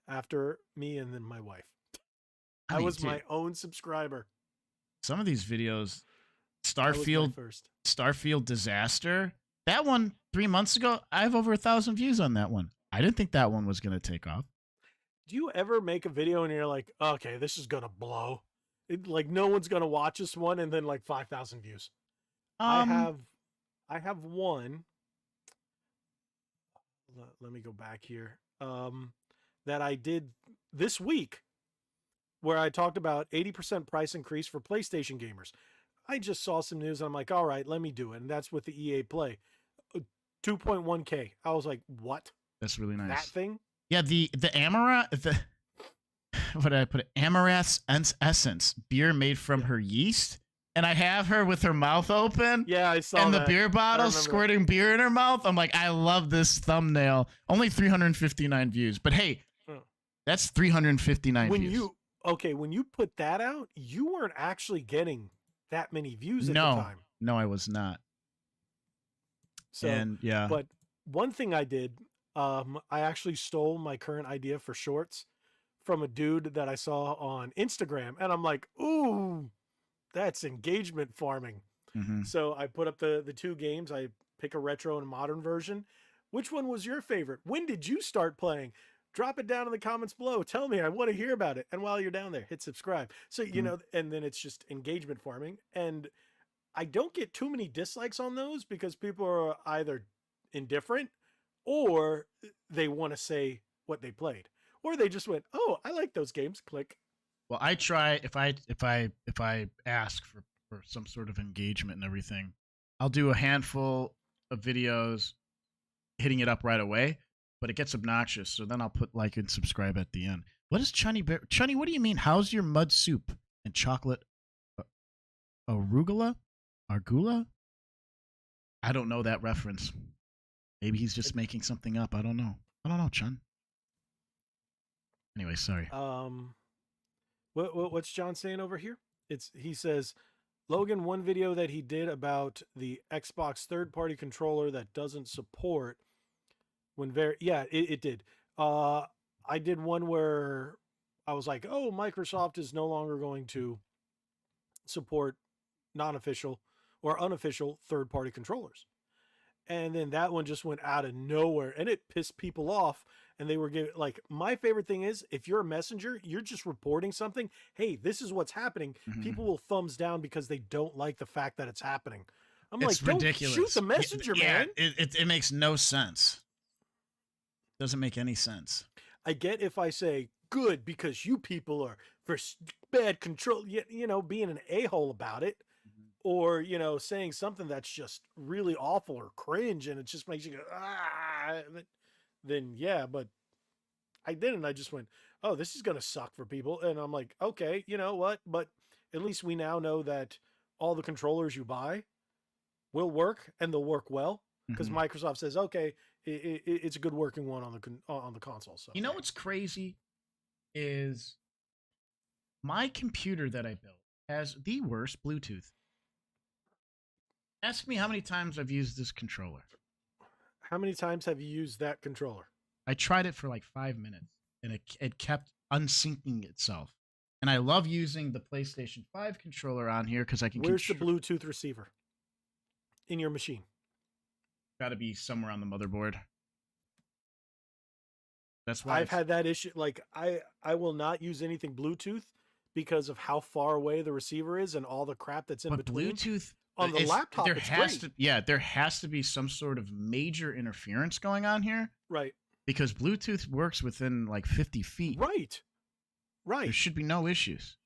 after me and then my wife. I was my own subscriber. Some of these videos, Starfield Disaster. That one 3 months ago, I have over 1,000 views on that one. I didn't think that one was going to take off. Do you ever make a video and you're like, okay, this is going to blow? Like no one's going to watch this one and then like 5,000 views. I have one. Let me go back here. That I did this week where I talked about 80% price increase for PlayStation gamers. I just saw some news and I'm like, all right, let me do it. And that's with the EA Play. 2.1K. I was like, what? That's really nice. That thing? Yeah, the what did I put it? Amaranth essence beer made from Yeah. her yeast, and I have her with her mouth open. Yeah, I saw And the that. beer I bottle remember that. squirting beer in her mouth. I'm like, I love this thumbnail. Only 359 views, but hey, that's 359 When views. when you put that out, you weren't actually getting that many views at the No, time. no, I was not. So, And yeah, but one thing I did, I actually stole my current idea for shorts from a dude that I saw on Instagram, and I'm like, ooh, that's engagement farming. mm-hmm. So I put up the two games. I pick a retro and modern version. Which one was your favorite? When did you start playing? Drop it down in the comments below. Tell me. I want to hear about it. And while you're down there, hit subscribe. So, you know, and then it's just engagement farming. And I don't get too many dislikes on those because people are either indifferent or they want to say what they played. Or they just went, "Oh, I like those games." Click. Well, I try if I ask for some sort of engagement and everything, I'll do a handful of videos hitting it up right away, but it gets obnoxious. So then I'll put like and subscribe at the end. What is Chunny, what do you mean? How's your mud soup and chocolate arugula? Argula? I don't know that reference. Maybe he's just making something up. I don't know, Chun. Anyway, sorry. What's John saying over here? He says, Logan, one video that he did about the Xbox third-party controller that doesn't support it did. I did one where I was like, oh, Microsoft is no longer going to support non-official or unofficial third-party controllers. And then that one just went out of nowhere and it pissed people off. And they were giving, like, my favorite thing is if you're a messenger, you're just reporting something. Hey, this is what's happening. Mm-hmm. People will thumbs down because they don't like the fact that it's happening. I'm it's like, ridiculous. Don't shoot the messenger, man. It makes no sense. Doesn't make any sense. I get if I say good because you people are for bad control, you know, being an a-hole about it. Or, you know, saying something that's just really awful or cringe and it just makes you go, ah, then yeah, but I didn't. I just went, oh, this is going to suck for people. And I'm like, okay, you know what? But at least we now know that all the controllers you buy will work and they'll work well because Microsoft says, okay, it's a good working one on the console. So, you know what's crazy is my computer that I built has the worst Bluetooth. Ask me how many times I've used this controller. How many times have you used that controller? I tried it for like 5 minutes, and it kept unsyncing itself. And I love using the PlayStation 5 controller on here because I can. Where's the Bluetooth receiver in your machine? Got to be somewhere on the motherboard. That's why I've had that issue. Like I will not use anything Bluetooth because of how far away the receiver is and all the crap that's in between. Bluetooth on the laptop, there has to be some sort of major interference going on here, right? Because Bluetooth works within like 50 feet, right? There should be no issues.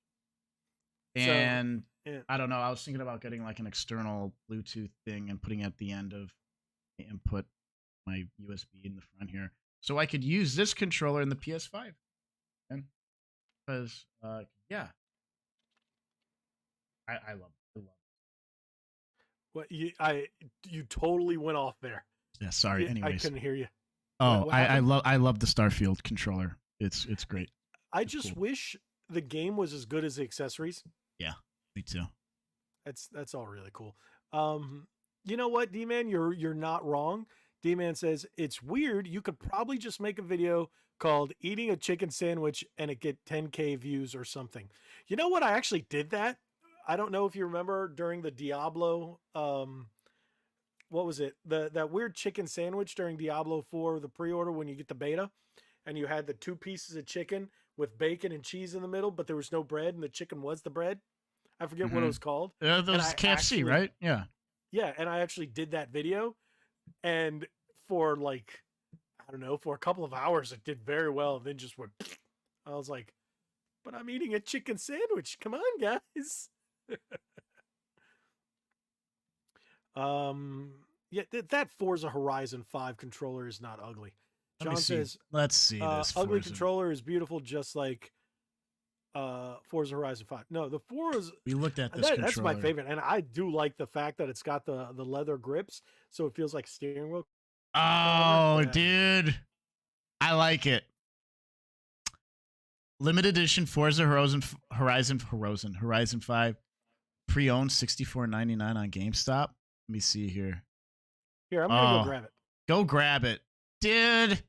And I don't know. I was thinking about getting like an external Bluetooth thing and putting it at the end of the input my USB in the front here, so I could use this controller in the PS5. And because yeah, I love it. What you totally went off there. Yeah, sorry. Anyways, I couldn't hear you. Oh, I love the Starfield controller. It's great. I just wish the game was as good as the accessories. Yeah, me too. That's all really cool. You know what, D-Man, you're not wrong. D-Man says it's weird. You could probably just make a video called "Eating a Chicken Sandwich" and it get 10K views or something. You know what? I actually did that. I don't know if you remember during the Diablo, what was it? That weird chicken sandwich during Diablo 4, the pre-order when you get the beta, and you had the 2 pieces of chicken with bacon and cheese in the middle, but there was no bread, and the chicken was the bread. I forget what it was called. That was KFC, right? Yeah. Yeah, and I actually did that video, and for like, I don't know, for a couple of hours, it did very well, and then just went, I was like, but I'm eating a chicken sandwich. Come on, guys. Yeah, that Forza Horizon 5 controller is not ugly. John says, Let's see this. ugly Forza. controller is beautiful, just like Forza Horizon 5. No, the Forza. We looked at this controller. That's my favorite, and I do like the fact that it's got the leather grips, so it feels like a steering wheel. Oh, dude, I like it. Limited edition Forza Horizon 5, pre-owned, $64.99 on GameStop. Let me see here. Here, I'm gonna go grab it. Go grab it, dude.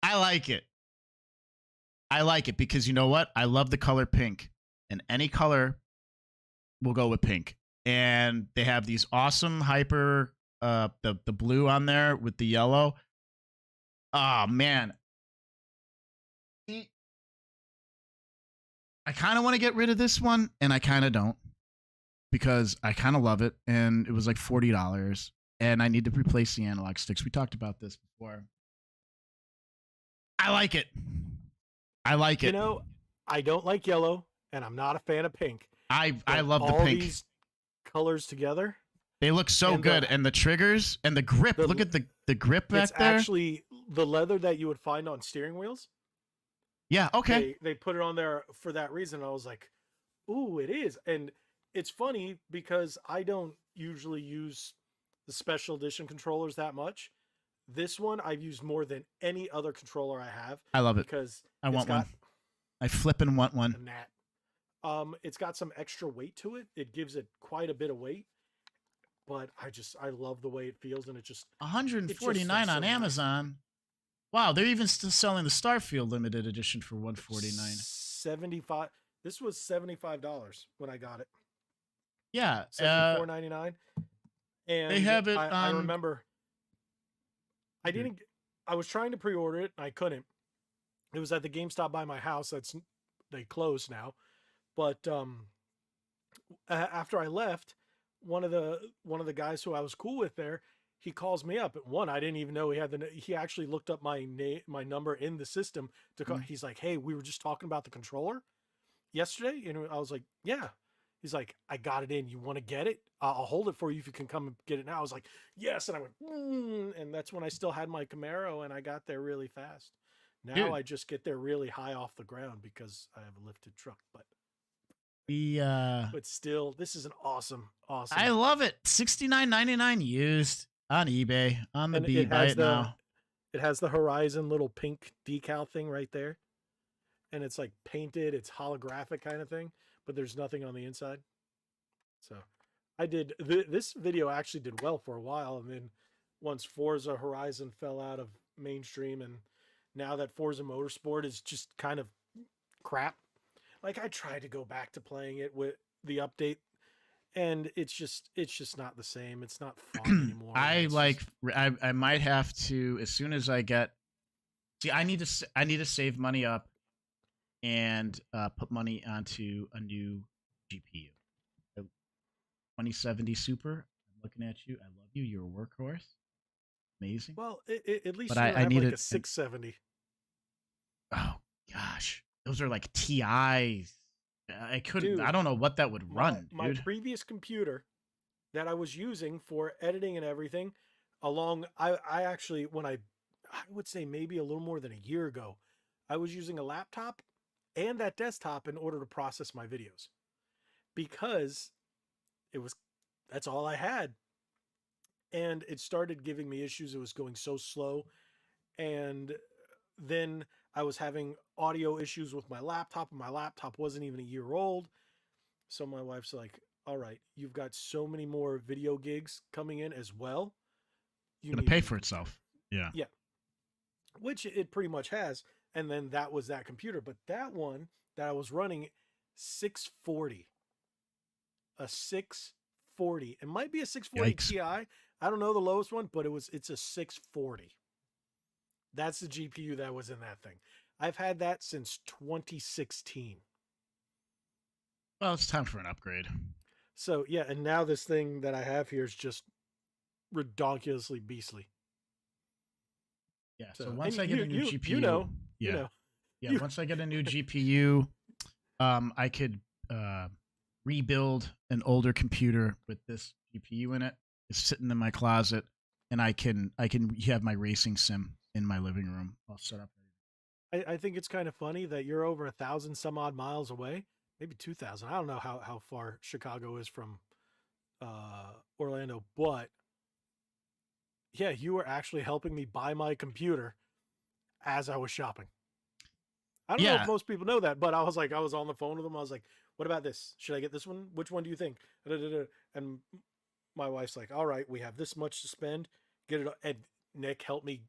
I like it. I like it because you know what? I love the color pink, and any color will go with pink. And they have these awesome hyper, the blue on there with the yellow. Oh man, I kind of want to get rid of this one, and I kind of don't, because I kind of love it, and it was like $40, and I need to replace the analog sticks. We talked about this before. I like it. I like it. You know, I don't like yellow, and I'm not a fan of pink. I love the all pink. These colors together, they look so good, and the triggers and the grip. Look at the grip back there. It's actually the leather that you would find on steering wheels. Yeah, okay. They put it on there for that reason. I was like, ooh, it is. And it's funny because I don't usually use the special edition controllers that much. This one I've used more than any other controller I have. I love it because I want one. I flippin' want one. It's got some extra weight to it. It gives it quite a bit of weight. But I love the way it feels, and it just $149 on Amazon. Wow, they're even still selling the Starfield limited edition for $149. 75. This was $75 when I got it. Yeah, $74.99. And they have it. I remember. I didn't. I was trying to pre-order it, and I couldn't. It was at the GameStop by my house. They closed now, but after I left, one of the guys who I was cool with there, he calls me up. I didn't even know he actually looked up my number in the system to call. He's like, "Hey, we were just talking about the controller yesterday," and I was like, "Yeah." He's like, "I got it in. You want to get it? I'll hold it for you if you can come and get it now." I was like, "Yes," and I went, and that's when I still had my Camaro, and I got there really fast. Now Dude. I just get there really high off the ground because I have a lifted truck, but still, this is an awesome. I love it. $69.99 used on eBay on the B. Buy it now. It has the Horizon little pink decal thing right there, and it's like painted. It's holographic kind of thing, but there's nothing on the inside. So, I did this video actually did well for a while, and then once Forza Horizon fell out of mainstream, and now that Forza Motorsport is just kind of crap. Like, I tried to go back to playing it with the update, and it's just not the same. It's not fun anymore. I might have to, as soon as I get. See, I need to save money up and put money onto a new GPU. 2070 Super. I'm looking at you. I love you. You're a workhorse. Amazing. Well, at least I need like a 670. Oh gosh, those are like TIs. I couldn't. Dude, I don't know what that would run. My previous computer that I was using for editing and everything, I actually, when I would say maybe a little more than a year ago, I was using a laptop and that desktop in order to process my videos, because that's all I had. And it started giving me issues. It was going so slow. And then I was having audio issues with my laptop, and my laptop wasn't even a year old. So my wife's like, "All right, you've got so many more video gigs coming in as well. It's going to pay for itself." Yeah. Yeah. Which it pretty much has. And then that was that computer. But that one that I was running, 640. A 640. It might be a 640 Yikes. Ti. I don't know the lowest one, but it's a 640. That's the GPU that was in that thing. I've had that since 2016. Well, it's time for an upgrade. So, yeah, and now this thing that I have here is just ridiculously beastly. Yeah, so once I get a new GPU... once I get a new GPU, I could rebuild an older computer with this GPU in it. It's sitting in my closet, and I can have my racing sim in my living room, all set up. I think it's kind of funny that you're over 1,000 some odd miles away, maybe 2,000. I don't know how far Chicago is from Orlando, but yeah, you were actually helping me buy my computer as I was shopping. I don't know if most people know that, but I was on the phone with them. I was like, what about this? Should I get this one? Which one do you think? And my wife's like, all right, we have this much to spend. Get it. And Nick helped me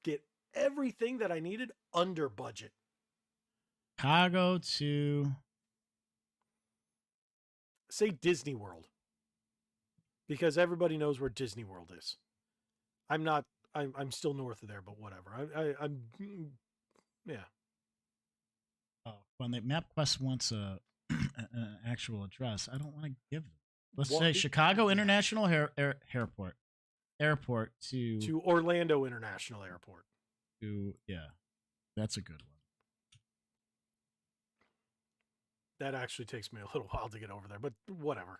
get everything that I needed under budget. Chicago to say Disney World, because everybody knows where Disney World is. I'm still north of there, but whatever. I'm yeah. Oh, when the MapQuest wants an actual address, I don't want to give them. Let's say Chicago International Airport to Orlando International Airport. That's a good one. That actually takes me a little while to get over there, but whatever.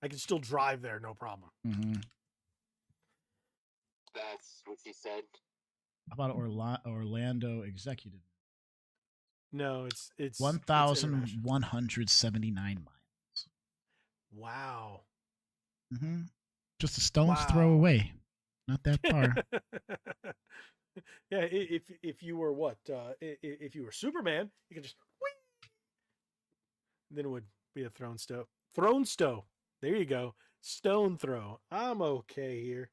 I can still drive there, no problem. Mm-hmm. That's what she said. How about Orlando Executive? No, it's 1,179 miles. Wow. Mm-hmm. Just a stone's throw away. Not that far. Yeah, if you were if you were Superman, you could just whee! Then it would be a throne stow. There you go. Stone throw. I'm okay here.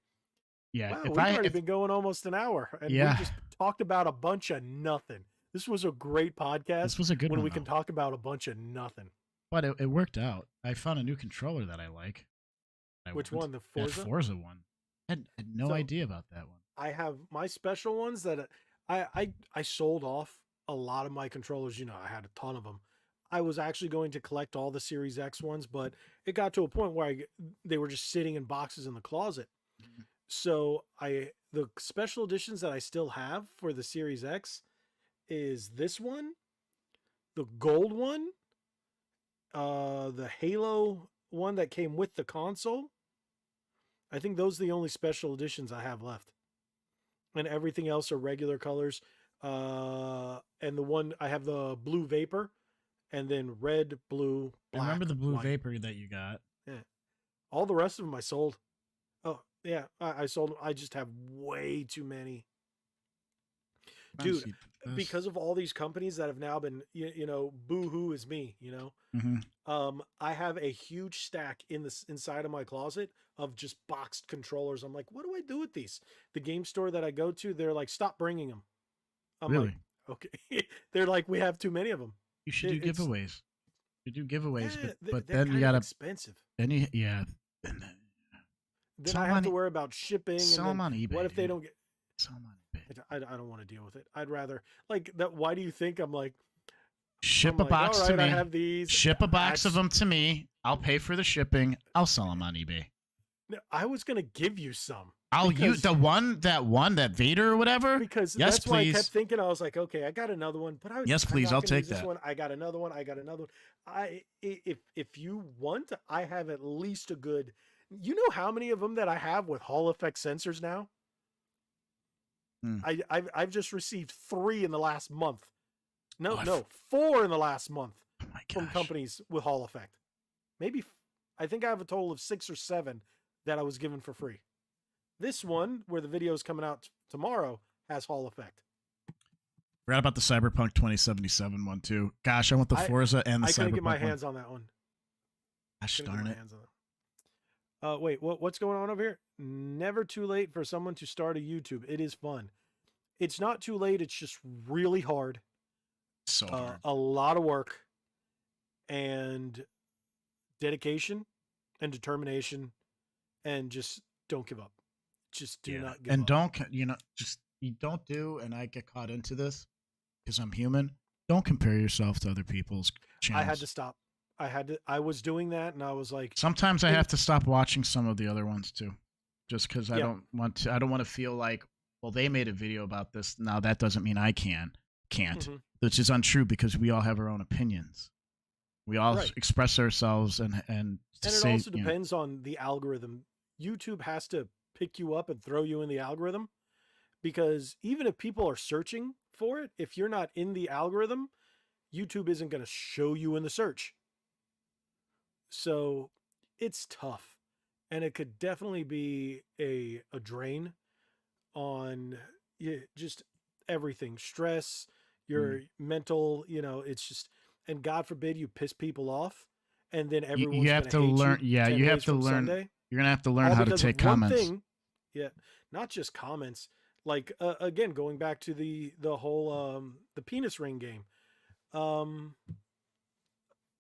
Yeah, wow, we've already been going almost an hour, and we just talked about a bunch of nothing. This was a great podcast. This was a good one. When we can talk about a bunch of nothing. But it worked out. I found a new controller that I like. Which one? The Forza? That Forza one. I had no idea about that one. I have my special ones that I sold off a lot of my controllers. You know, I had a ton of them. I was actually going to collect all the Series X ones, but it got to a point where they were just sitting in boxes in the closet. Mm-hmm. So the special editions that I still have for the Series X is this one, the gold one, the Halo one that came with the console. I think those are the only special editions I have left. And everything else are regular colors. And the one I have the blue Vapor, and then red, blue, black. I remember the blue white. Vapor that you got. Yeah. All the rest of them I sold. Oh, yeah, I sold them. I just have way too many. Dude, because of all these companies that have now been, boo-hoo is me, Mm-hmm. I have a huge stack inside of my closet of just boxed controllers. I'm like, what do I do with these? The game store that I go to, they're like, stop bringing them. I'm really? Like, okay. They're like, we have too many of them. You should do giveaways. You do giveaways, but then you gotta expensive. Then then I have to worry about shipping. Sell them on eBay. What if they don't get? Sell them on eBay. I don't want to deal with it. I'd rather like that. Why do you think I'm like? Ship a box to me. I have these. Ship a box of them to me. I'll pay for the shipping. I'll sell them on eBay. No, I was gonna give you some. I'll use that Vader or whatever. Because yes, that's please. why I kept thinking. I was like, okay, I got another one, but yes, please. I'll take that. One. I got another one. If you want, I have at least a good. You know how many of them that I have with Hall effect sensors now? I've just received 3 in the last month. No, 4 in the last month from companies with Hall effect. Maybe I think I have a total of 6 or 7 that I was given for free. This one, where the video is coming out tomorrow, has Hall effect. Forgot about the Cyberpunk 2077 one too. Gosh, I want the Forza and the Cyberpunk. I couldn't get my hands on that one. Gosh darn it. Wait, what's going on over here? Never too late for someone to start a YouTube. It is fun. It's not too late. It's just really hard. So hard. A lot of work and dedication and determination, and just don't give up. Just do not give up. And don't, you don't do, and I get caught into this because I'm human. Don't compare yourself to other people's channels. I had to stop. I was doing that, and I was like, sometimes I have to stop watching some of the other ones too, just because I don't want to feel like, well, they made a video about this. Now that doesn't mean I can't, mm-hmm. which is untrue because we all have our own opinions. We all express ourselves and it also depends on the algorithm. YouTube has to pick you up and throw you in the algorithm, because even if people are searching for it, if you're not in the algorithm, YouTube isn't going to show you in the search. So it's tough. And it could definitely be a drain on just everything, stress, your mental, it's just, and God forbid you piss people off and then You everyone's have going to to hate learn. you Yeah, 10 you have days to from learn. Sunday, You're gonna have to learn all how to because of take one comments. thing. Yeah. Not just comments. Like, again, going back to the whole, the penis ring game, um,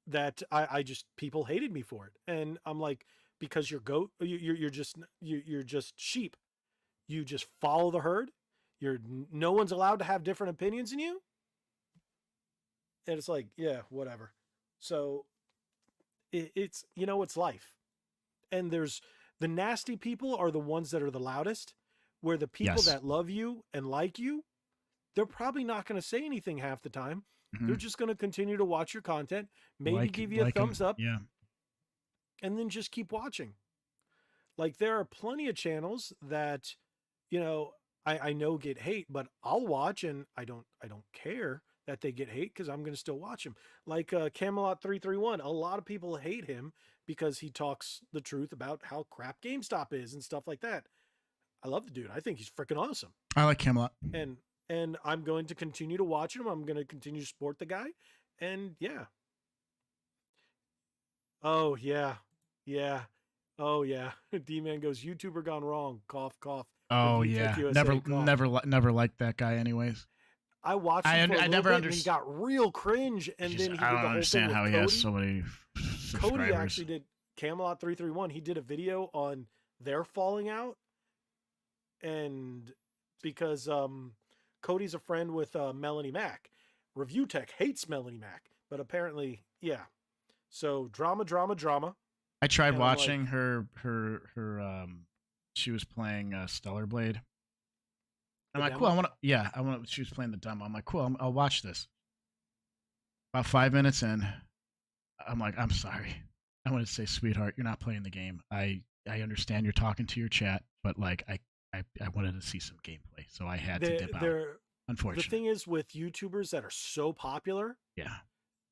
that I just, people hated me for it. And I'm like, because you're goat, you're just sheep. You just follow the herd. You're no one's allowed to have different opinions than you. And it's like, yeah, whatever. So it's it's life. And there's the nasty people are the ones that are the loudest. Where the people Yes. that love you and like you, they're probably not going to say anything half the time. Mm-hmm. They're just going to continue to watch your content, maybe Like give you a like thumbs them. up, Yeah. and then just keep watching. Like there are plenty of channels that, you know, I know get hate, but I'll watch and I don't care that they get hate because I'm gonna still watch him. Like Camelot 331. A lot of people hate him because he talks the truth about how crap GameStop is and stuff like that. I love the dude. I think he's freaking awesome. I like Camelot. And I'm going to continue to watch him. I'm going to continue to support the guy. And yeah. Oh yeah. Yeah. Oh yeah. D-Man goes, YouTuber gone wrong. Cough, cough. Oh Review yeah. Tech USA, Never cough. never liked that guy. Anyways. I watched him for a little never bit, understood. and he got real cringe, and then he did I the don't whole understand thing how with he Cody. has so many subscribers. Cody actually did Camelot 331. He did a video on their falling out, and because Cody's a friend with Melanie Mack. Review Tech hates Melanie Mack, but apparently, yeah. So drama. I tried And I'm watching like, her she was playing Stellar Blade. I'm the like, cool. demo? I want. She was playing the demo. I'm like, cool. I'll watch this. About 5 minutes in, I'm like, I'm sorry. I want to say, sweetheart, you're not playing the game. I understand you're talking to your chat, but like, I wanted to see some gameplay, so I had to dip out. Unfortunately, the thing is with YouTubers that are so popular, yeah,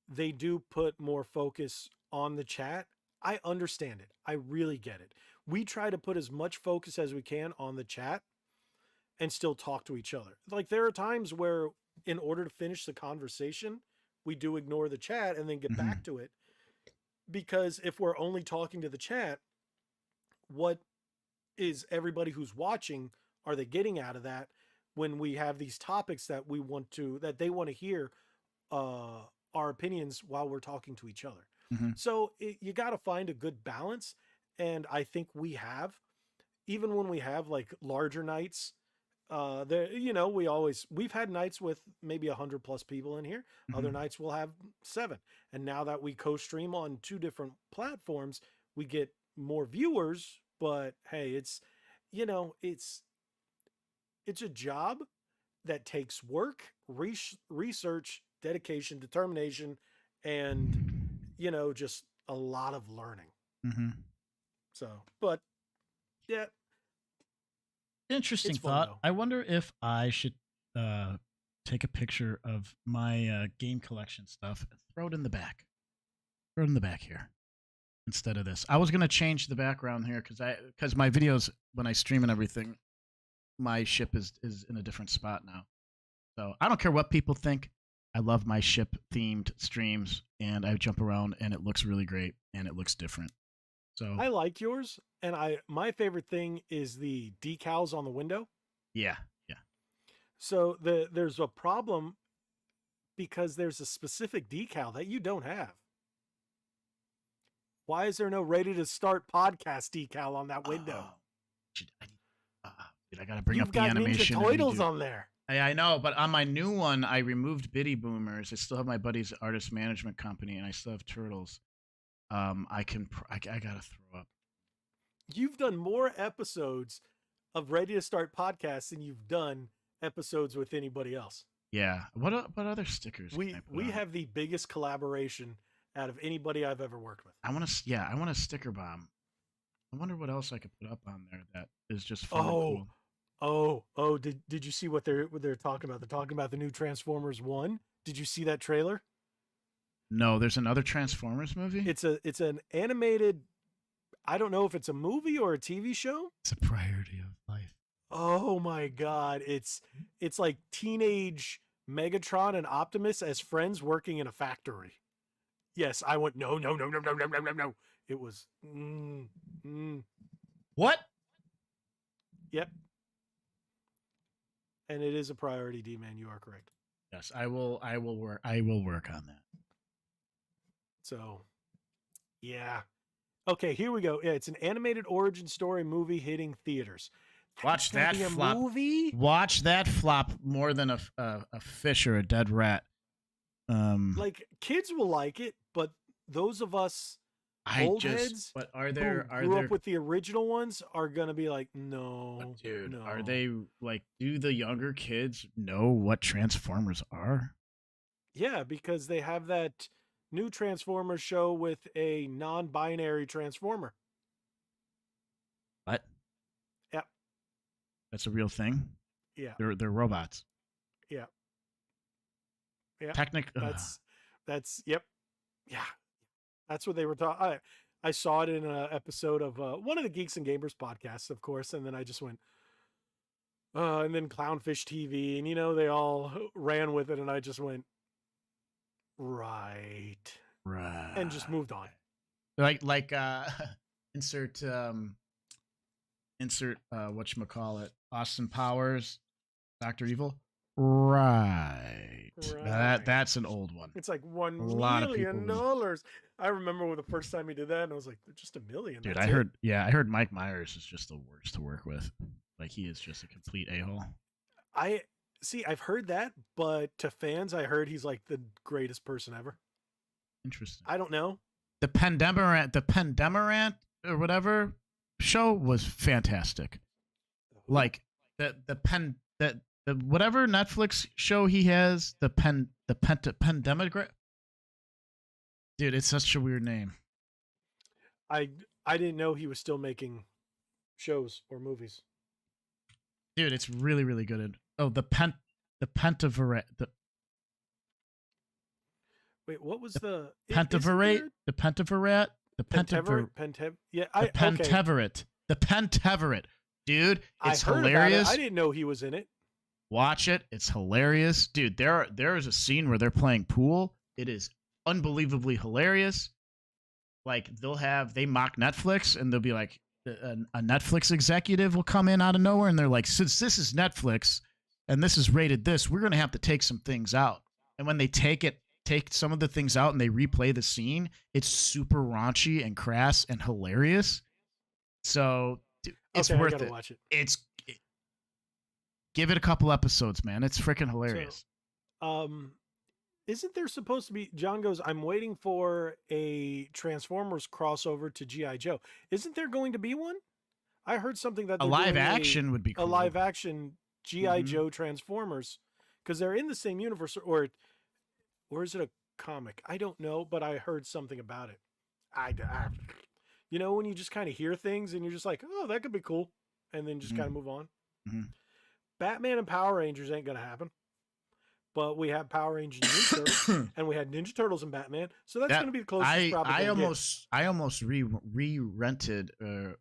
they do put more focus on the chat. I understand it. I really get it. We try to put as much focus as we can on the chat and still talk to each other. Like there are times where in order to finish the conversation, we do ignore the chat and then get back to it. Because if we're only talking to the chat, what is everybody who's watching, are they getting out of that when we have these topics that that they want to hear our opinions while we're talking to each other? So you got to find a good balance. And I think we have, even when we have like larger nights, we've had nights with maybe 100+ people in here. Other nights we'll have 7. And now that we co-stream on 2 different platforms, we get more viewers, but hey, it's a job that takes work, research, dedication, determination, and just a lot of learning. So, but yeah. Interesting thought. Though. I wonder if I should take a picture of my game collection stuff and throw it in the back. Throw it in the back here instead of this. I was gonna change the background here because my videos when I stream and everything, my ship is in a different spot now. So I don't care what people think. I love my ship themed streams, and I jump around, and it looks really great, and it looks different. So I like yours, and my favorite thing is the decals on the window. Yeah. So there's a problem because there's a specific decal that you don't have. Why is there no Ready to Start podcast decal on that window? I gotta bring up the animation. You've got Ninja Turtles on there. I know, but on my new one, I removed Biddy Boomers. I still have my buddy's artist management company, and I still have Turtles. I gotta throw up. You've done more episodes of Ready to Start podcasts than you've done episodes with anybody else. Yeah. What other stickers? We have the biggest collaboration out of anybody I've ever worked with. I want a sticker bomb. I wonder what else I could put up on there that is just fun and cool. Did you see what they're talking about? They're talking about the new Transformers 1. Did you see that trailer? No, there's another Transformers movie. It's an animated, I don't know if it's a movie or a TV show. It's a priority of life. Oh my god, it's like teenage Megatron and Optimus as friends working in a factory. Yes, I went no no no no no no no no no. It was What? Yep. And it is a priority, D-Man, you are correct. Yes, I will work on that. So, yeah. Okay, here we go. Yeah, it's an animated origin story movie hitting theaters. Watch that flop. Movie? Watch that flop more than a fish or a dead rat. Like kids will like it, but those of us old heads but are there who grew up with the original ones are gonna be like, no, dude, no. are they like, do the younger kids know what Transformers are? Yeah, because they have that new Transformers show with a non-binary Transformer. What? Yep. That's a real thing? Yeah. They're robots. Yeah. Yeah. That's yep. Yeah. That's what they were talking. I saw it in an episode of one of the Geeks and Gamers podcasts, of course, and then I just went, and then Clownfish TV, and they all ran with it, and I just went, right, and just moved on. Like insert whatchamacallit, Austin Powers, Dr. Evil. Right. That's an old one. It's like $1 million. I remember when the first time he did that, and I was like, "They're just $1 million." Dude, I heard Mike Myers is just the worst to work with. Like, he is just a complete a-hole. I've heard that, but to fans, I heard he's like the greatest person ever. Interesting. I don't know. The Pendemerant or whatever show was fantastic. Like the whatever Netflix show he has, the Pandemic. Dude, it's such a weird name. I didn't know he was still making shows or movies. Dude, it's really, really good. The Pentaverate. Wait, what was the Pentaverate? The Pentaverate? The Pentaverate. The Pentaverate. Dude, it's hilarious. I didn't know he was in it. Watch it. It's hilarious. Dude, there is a scene where they're playing pool. It is unbelievably hilarious. Like, they mock Netflix, and they'll be like, a Netflix executive will come in out of nowhere, and they're like, since this is Netflix and this is rated this, we're going to have to take some things out. And when they take some of the things out and they replay the scene, it's super raunchy and crass and hilarious. So it's worth it. Watch it. Give it a couple episodes, man. It's freaking hilarious. So, isn't there supposed to be, John goes, I'm waiting for a Transformers crossover to G.I. Joe. Isn't there going to be one? I heard something that a live action would be cool. A live action G.I. Joe Transformers, because they're in the same universe, or is it a comic? I don't know, but I heard something about it. When you just kind of hear things and you're just like, oh, that could be cool, and then just kind of move on. Mm-hmm. Batman and Power Rangers ain't going to happen. But we have Power Rangers and Ninja Turtles, and we had Ninja Turtles and Batman, so that's going to be the closest. I almost re-rented the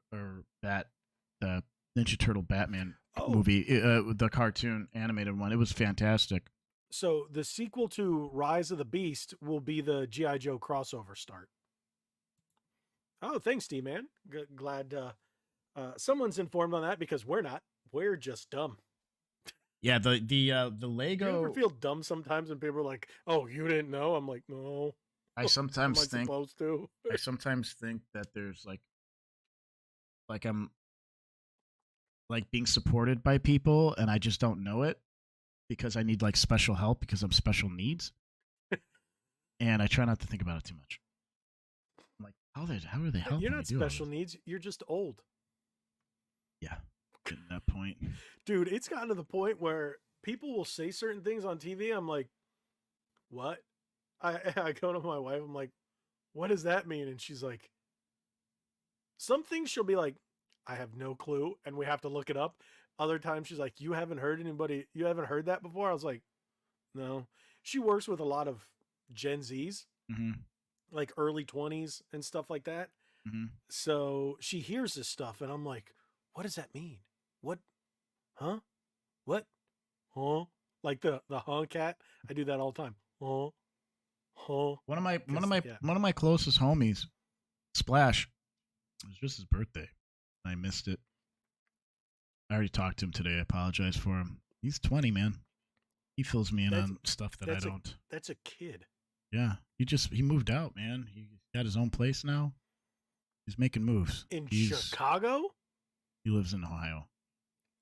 Ninja Turtle Batman movie, the cartoon animated one. It was fantastic. So the sequel to Rise of the Beast will be the G.I. Joe crossover start. Oh, thanks, D-Man. Glad someone's informed on that, because we're not. We're just dumb. Yeah, the Lego. You ever feel dumb sometimes when people are like, "Oh, you didn't know?" I'm like, "No." I sometimes think. Supposed to? I sometimes think that there's like I'm like being supported by people, and I just don't know it because I need like special help because I'm special needs, and I try not to think about it too much. I'm like, how are they helping? You're not special needs. You're just old. Yeah. Getting that point, dude. It's gotten to the point where people will say certain things on TV. I'm like, what? I go to my wife. I'm like, what does that mean? And she's like, some things she'll be like, I have no clue, and we have to look it up. Other times she's like, you haven't heard that before? I was like, no. She works with a lot of Gen Zs, Mm-hmm. like early 20s and stuff like that. Mm-hmm. So she hears this stuff and I'm like, what does that mean? What? Huh? What? Huh? Like the huh cat. I do that all the time. Huh? Huh? One of my one of 'Cause, my yeah. one of my closest homies, Splash. It was just his birthday. I missed it. I already talked to him today. I apologize for him. He's 20, man. He fills me in That's on stuff that I don't. that's a kid. Yeah, he moved out, man. He got his own place now. He's making moves. In Chicago? He lives in Ohio.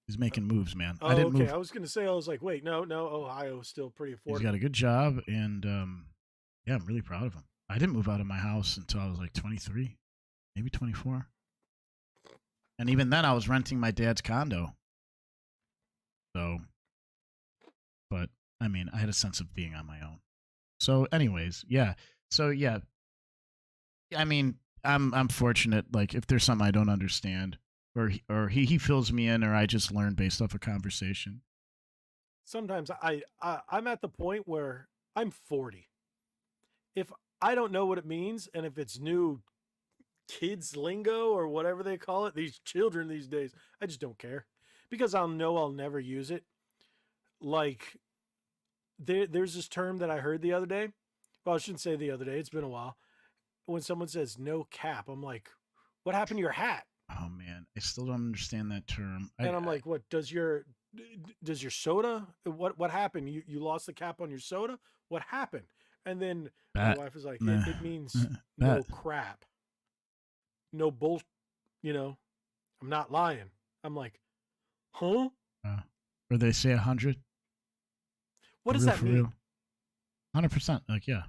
He's making moves, man. Oh, I didn't okay. move. I was gonna say, I was like, wait, no, Ohio's still pretty affordable. He's got a good job, and yeah, I'm really proud of him. I didn't move out of my house until I was like 23, maybe 24. And even then, I was renting my dad's condo. So, but I mean, I had a sense of being on my own. So, anyways, yeah. So, yeah. I mean, I'm fortunate. Like, if there's something I don't understand, or he fills me in, or I just learn based off a conversation. Sometimes I'm at the point where I'm 40. If I don't know what it means, and if it's new kids lingo or whatever they call it, these children these days, I just don't care because I'll know I'll never use it. Like there's this term that I heard the other day. Well, I shouldn't say the other day. It's been a while. When someone says no cap, I'm like, what happened to your hat? Oh man, I still don't understand that term. And I'm like, what does your soda? What happened? You lost the cap on your soda? What happened? And then my wife is like, it means no crap. No bull, I'm not lying. I'm like, huh? Or they say 100. What does that mean? 100%. Like, yeah.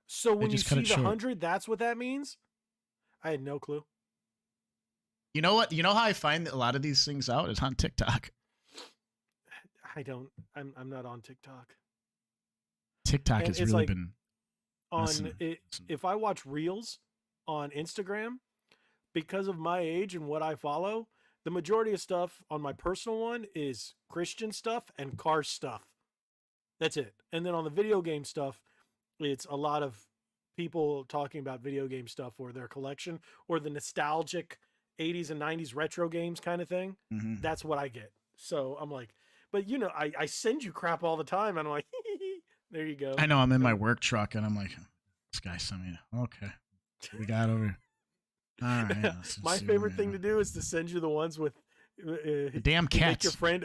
So when you see the 100, that's what that means? I had no clue. You know what? You know how I find a lot of these things out is on TikTok. I'm not on TikTok. TikTok has really like been if I watch Reels on Instagram, because of my age and what I follow, the majority of stuff on my personal one is Christian stuff and car stuff. That's it. And then on the video game stuff, it's a lot of people talking about video game stuff or their collection or the nostalgic 80s and 90s retro games kind of thing. Mm-hmm. That's what I get. So I'm like, but I send you crap all the time. And I'm like, there you go. I know I'm in my work truck and I'm like, this guy sent me. Okay. What we got over here? All right. My favorite thing to do is to send you the ones with the damn cats. Your friend.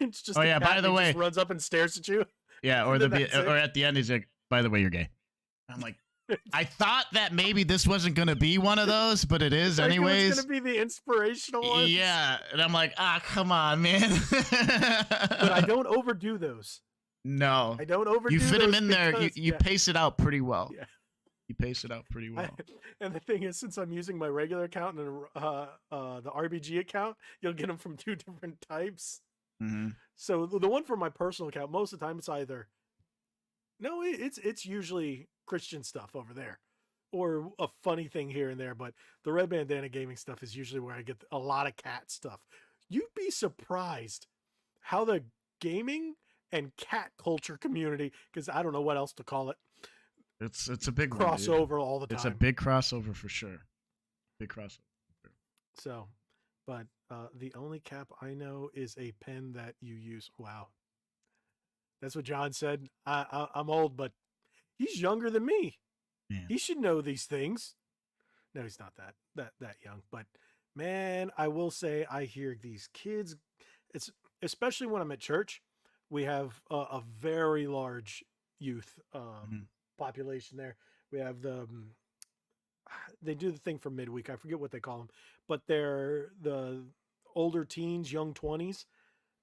It's just yeah. By the way, just runs up and stares at you. Yeah, or or at the end he's like, by the way, you're gay. I'm like, I thought that maybe this wasn't gonna be one of those, but it is anyways. It's gonna be the inspirational one. Yeah, and I'm like, come on, man. But I don't overdo those. No, I don't overdo. You fit them in there. You pace it out pretty well. Yeah. You pace it out pretty well. And the thing is, since I'm using my regular account and the RBG account, you'll get them from 2 different types. Mm-hmm. So the one from my personal account, most of the time it's either it's usually Christian stuff over there, or a funny thing here and there. But the Red Bandana Gaming stuff is usually where I get a lot of cat stuff. You'd be surprised how the gaming and cat culture community, because I don't know what else to call it. It's a big crossover all the time. It's a big crossover for sure. Big crossover. So, but the only cap I know is a pen that you use. Wow. That's what John said. I'm old, but he's younger than me. Yeah. He should know these things. No, he's not that young. But man, I will say I hear these kids. It's especially when I'm at church. We have a very large youth population there. We have they do the thing for midweek. I forget what they call them, but they're the older teens, young 20s.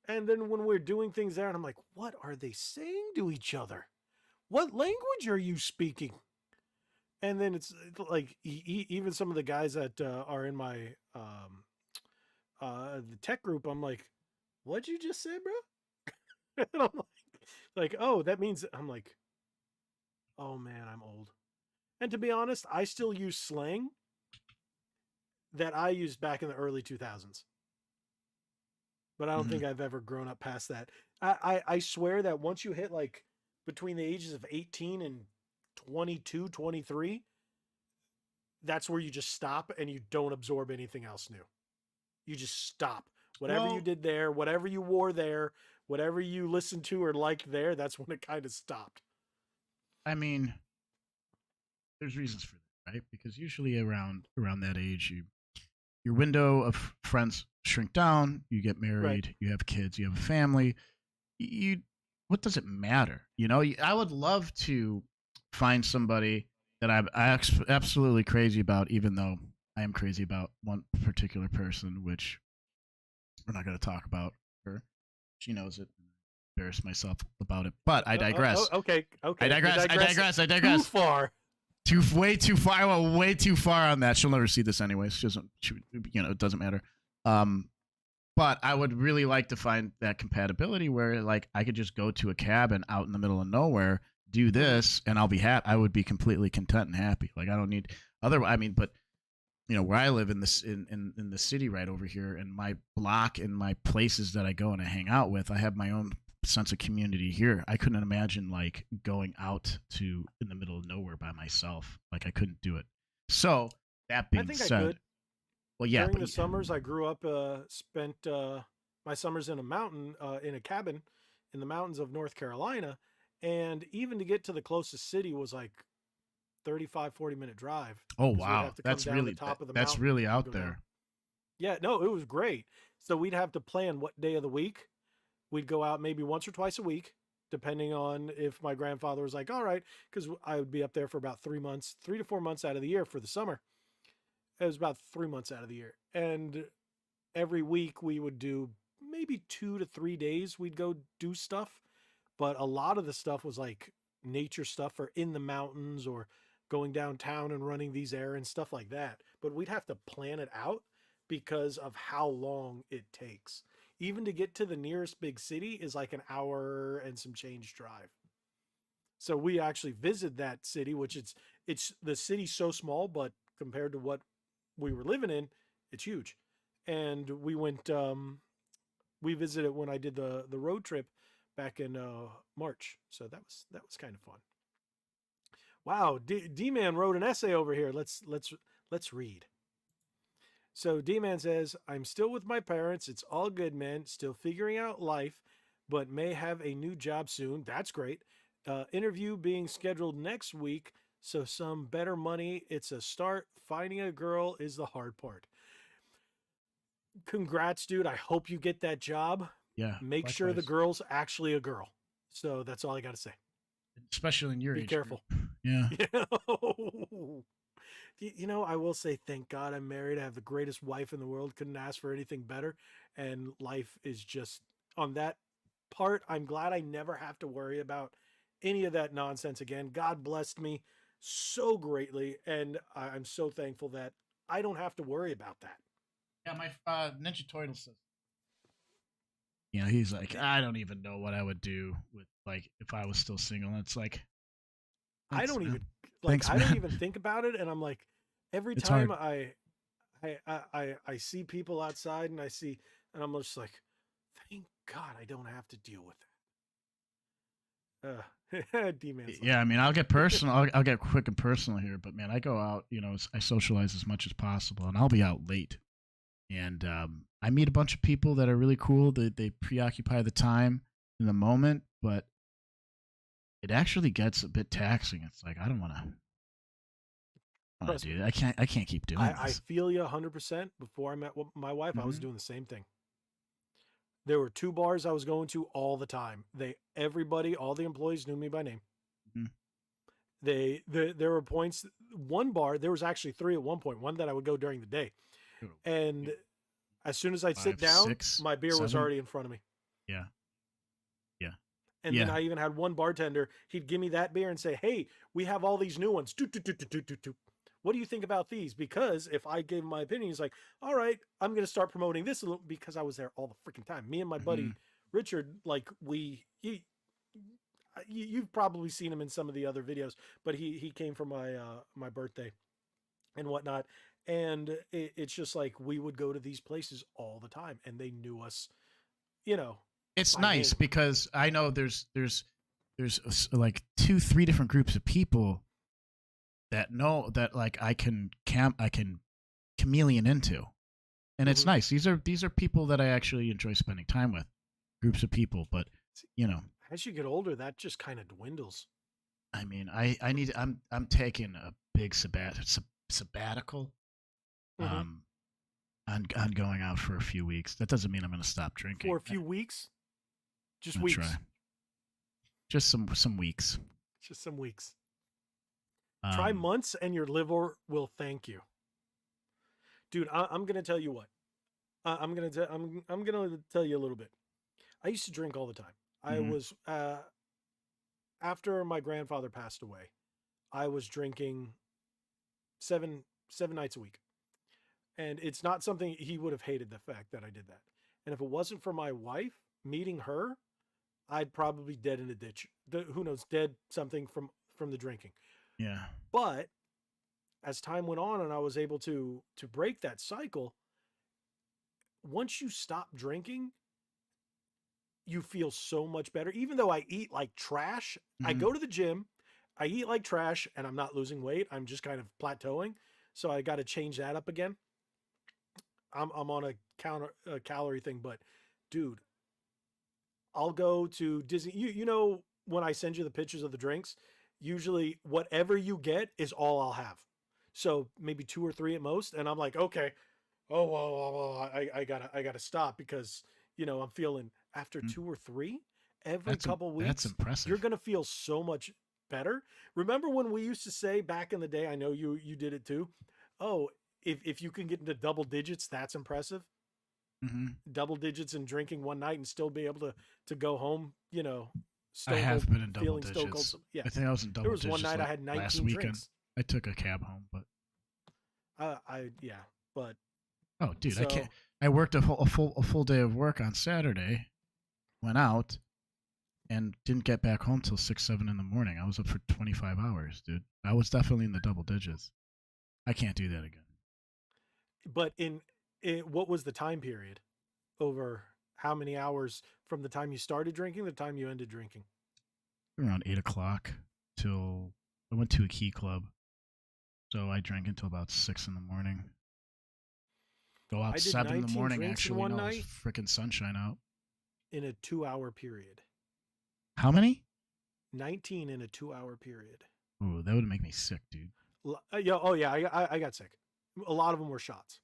And then when we're doing things there, and I'm like, what are they saying to each other? What language are you speaking? And then it's like even some of the guys that are in my the tech group, I'm like, what'd you just say, bro? And I'm like, oh, that means I'm like, oh man, I'm old. And to be honest, I still use slang that I used back in the early 2000s. but I don't think I've ever grown up past that. I swear that once you hit like between the ages of 18 and 22, 23, that's where you just stop and you don't absorb anything else new. You just stop. Whatever you Well, did there, whatever you wore there, whatever you listened to or liked there, that's when it kind of stopped. I mean, there's reasons for that, right? Because usually around that age, your window of friends shrink down. You get Right. married, you have kids, you have a family. You what does it matter? I would love to find somebody that I'm absolutely crazy about, even though I am crazy about one particular person, which we're not going to talk about her. She knows it. Embarrass myself about it, but I digress. Okay. I Okay. digress. I digress. I Too digress. far. Way too far. I went way too far on that. She'll never see this anyways. She doesn't. It doesn't matter. But I would really like to find that compatibility where like I could just go to a cabin out in the middle of nowhere, do this, and I'll be happy. I would be completely content and happy. Like I don't need other. I mean, but where I live in this in the city right over here, and my block and my places that I go and I hang out with, I have my own sense of community here. I couldn't imagine like going out to in the middle of nowhere by myself. Like I couldn't do it. So that I being think I said, could. well, yeah, During but the summers, I grew up, spent my summers in a mountain, in a cabin in the mountains of North Carolina. And even to get to the closest city was like 35, 40-minute drive oh because we'd wow, have to come down the top of the that's mountain really and out go down. there. Yeah, no, it was great. So we'd have to plan what day of the week. We'd go out maybe once or twice a week, depending on if my grandfather was like, all right, because I would be up there for about 3 months, 3 to 4 months out of the year for the summer. It was about 3 months out of the year. And every week we would do maybe 2 to 3 days, we'd go do stuff. But a lot of the stuff was like nature stuff or in the mountains or going downtown and running these errands, stuff like that. But we'd have to plan it out because of how long it takes. Even to get to the nearest big city is like an hour and some change drive. So we actually visited that city, which it's the city's so small, but compared to what we were living in, it's huge. And we went we visited when I did the road trip back in March. So that was kind of fun. Wow, D Man wrote an essay over here. Let's read. So D Man says, "I'm still with my parents. It's all good, man. Still figuring out life, but may have a new job soon. That's great. Interview being scheduled next week, so some better money. It's a start. Finding a girl is the hard part. Congrats, dude. I hope you get that job. Yeah, Make sure the likewise. girl's actually a girl. So that's all I got to say. Especially in your Be age group. careful." Yeah. I will say, thank God I'm married. I have the greatest wife in the world. Couldn't ask for anything better. And life is just on that part. I'm glad I never have to worry about any of that nonsense again. God blessed me so greatly. And I'm so thankful that I don't have to worry about that. Yeah, my Ninja Turtle says. He's like, I don't even know what I would do with like if I was still single. And it's like, I thanks, don't man. even Thanks, I don't man. even think about it. And I'm like, every It's time hard. I see people outside and I'm just like, thank God I don't have to deal with that. D-Man's Yeah, I laughing mean, at I'll me. get personal. I'll get quick and personal here, but man, I go out. I socialize as much as possible, and I'll be out late. And I meet a bunch of people that are really cool. They preoccupy the time in the moment, but it actually gets a bit taxing. It's like I don't want to Trust me. do it. I can't keep doing I this. feel you 100%. Before I met my wife, I was Hmm. doing the same thing. There were two bars I was going to all the time. All the employees knew me by name. Hmm. There were points. One bar, there was actually three at one point. One that I would go during the day, and as soon as I'd sit 5, down, 6, my beer was 7. already in front of me. Yeah, yeah, And then yeah. I even had one bartender. He'd give me that beer and say, "Hey, we have all these new ones. What do you think about these?" Because if I gave him my opinion, he's like, "All right, I'm going to start promoting this a little," because I was there all the freaking time. Me and my Hmm. buddy Richard, like you've probably seen him in some of the other videos, but he came for my birthday and whatnot, and it's just like we would go to these places all the time, and they knew us you know, It's by nice name. because I know there's like 2-3 different groups of people that know that like I can chameleon into, and it's Mm-hmm. nice. These are people that I actually enjoy spending time with, groups of people. But you know, As you get older, that just kind of dwindles. I mean, I need I'm taking a big sabbatical. Mm-hmm. Um, on going out for a few weeks. That doesn't mean I'm going to stop For drinking. a few weeks, just I'm going to try weeks, just some weeks. just some weeks. Try Um, months, and your liver will thank you, dude. I'm gonna tell you what. I'm gonna tell you a little bit. I used to drink all the time. I mhm. was after my grandfather passed away. I was drinking seven nights a week, and it's not something he would have hated the fact that I did that. And if it wasn't for my wife meeting her, I'd probably dead in a ditch. Who knows, dead something from the drinking. Yeah. But as time went on, and I was able to break that cycle, once you stop drinking, you feel so much better. Even though I eat like trash, I Mhm. go to the gym, I eat like trash, and I'm not losing weight. I'm just kind of plateauing. So I got to change that up again. I'm on a calorie thing, but dude, I'll go to Disney. You know when I send you the pictures of the drinks, usually whatever you get is all I'll have. So maybe two or three at most, and I'm like, okay, oh well, I gotta stop because I'm feeling after Mm. two or three every couple That's weeks, you're impressive. gonna feel so much better. Remember when we used to say back in the day? I know you did it too. Oh, if you can get into double digits, that's impressive. Mhm. Double digits in drinking one night and still be able to go home, I stone have cold, been in double feeling stone cold. digits. Yeah, I think I was in there double was one digits night I like had last 19 weekend. drinks. I took a cab home, but Yeah, but oh, dude, I can't. so I worked a full day of work on Saturday. Went out and didn't get back home till 6 7 in the morning. I was up for 25 hours, dude. I was definitely in the double digits. I can't do that again. but in what was the time period over how many hours from the time you started drinking to the time you ended drinking? Around 8 o'clock till I went to a key club, so I drank until about 6 in the morning. Go out I did 7 in the 19 morning. drinks in Actually, one no, it's night freaking sunshine out. in a 2 hour period. How many? 19 in a 2 hour period. Ooh, that would make me sick, dude. Yeah, oh yeah, I got sick. A lot of them were shots.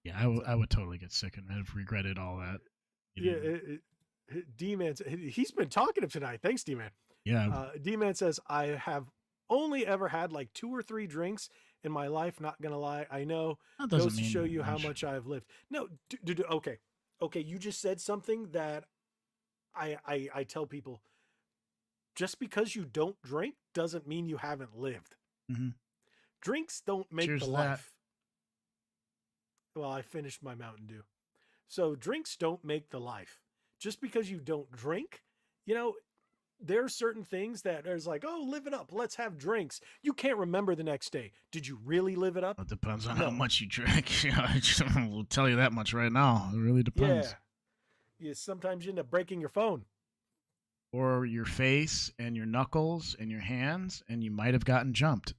Yeah, So I would totally get sick and have regretted all that. yeah, Eating. D-Man, he's been talkative tonight. Thanks, D-Man. Yeah, D-Man says, I have only ever had like two or three drinks in my life. Not going to lie. I know. that doesn't Goes to show mean you how much. much I've lived. No, okay. Okay, you just said something that I tell people. Just because you don't drink doesn't mean you haven't lived. Mm-hmm. Drinks don't make Cheers the to that. life. Well, I finished my Mountain Dew. So drinks don't make the life. Just because you don't drink, you know, there are certain things that is like, oh, live it up. Let's have drinks. You can't remember the next day. Did you really live it up? It depends on how No. much you drink. I will tell you that much right now. It really Yeah. depends. Sometimes you end up breaking your phone. Or your face and your knuckles and your hands, and you might have gotten jumped.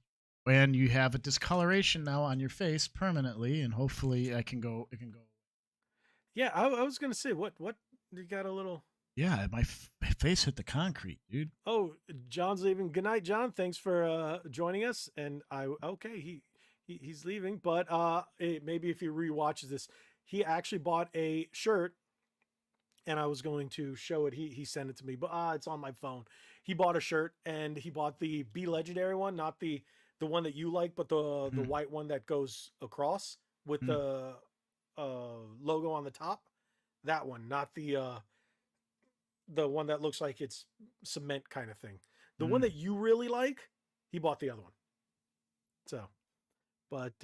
And you have a discoloration now on your face permanently, and hopefully it can go. Yeah, I was gonna say what you got a little. Yeah, my face hit the concrete, dude. Oh, John's leaving. Good night, John. Thanks for joining us. And okay, he's leaving, but maybe if he rewatches this, he actually bought a shirt, and I was going to show it. He sent it to me, but it's on my phone. He bought a shirt, and he bought the Be Legendary one, not the one that you like, but the Mm-hmm. white one that goes across with the logo on the top. That one, not the one that looks like it's cement kind of thing. The one Mm-hmm. that you really like, he bought the other one. So, but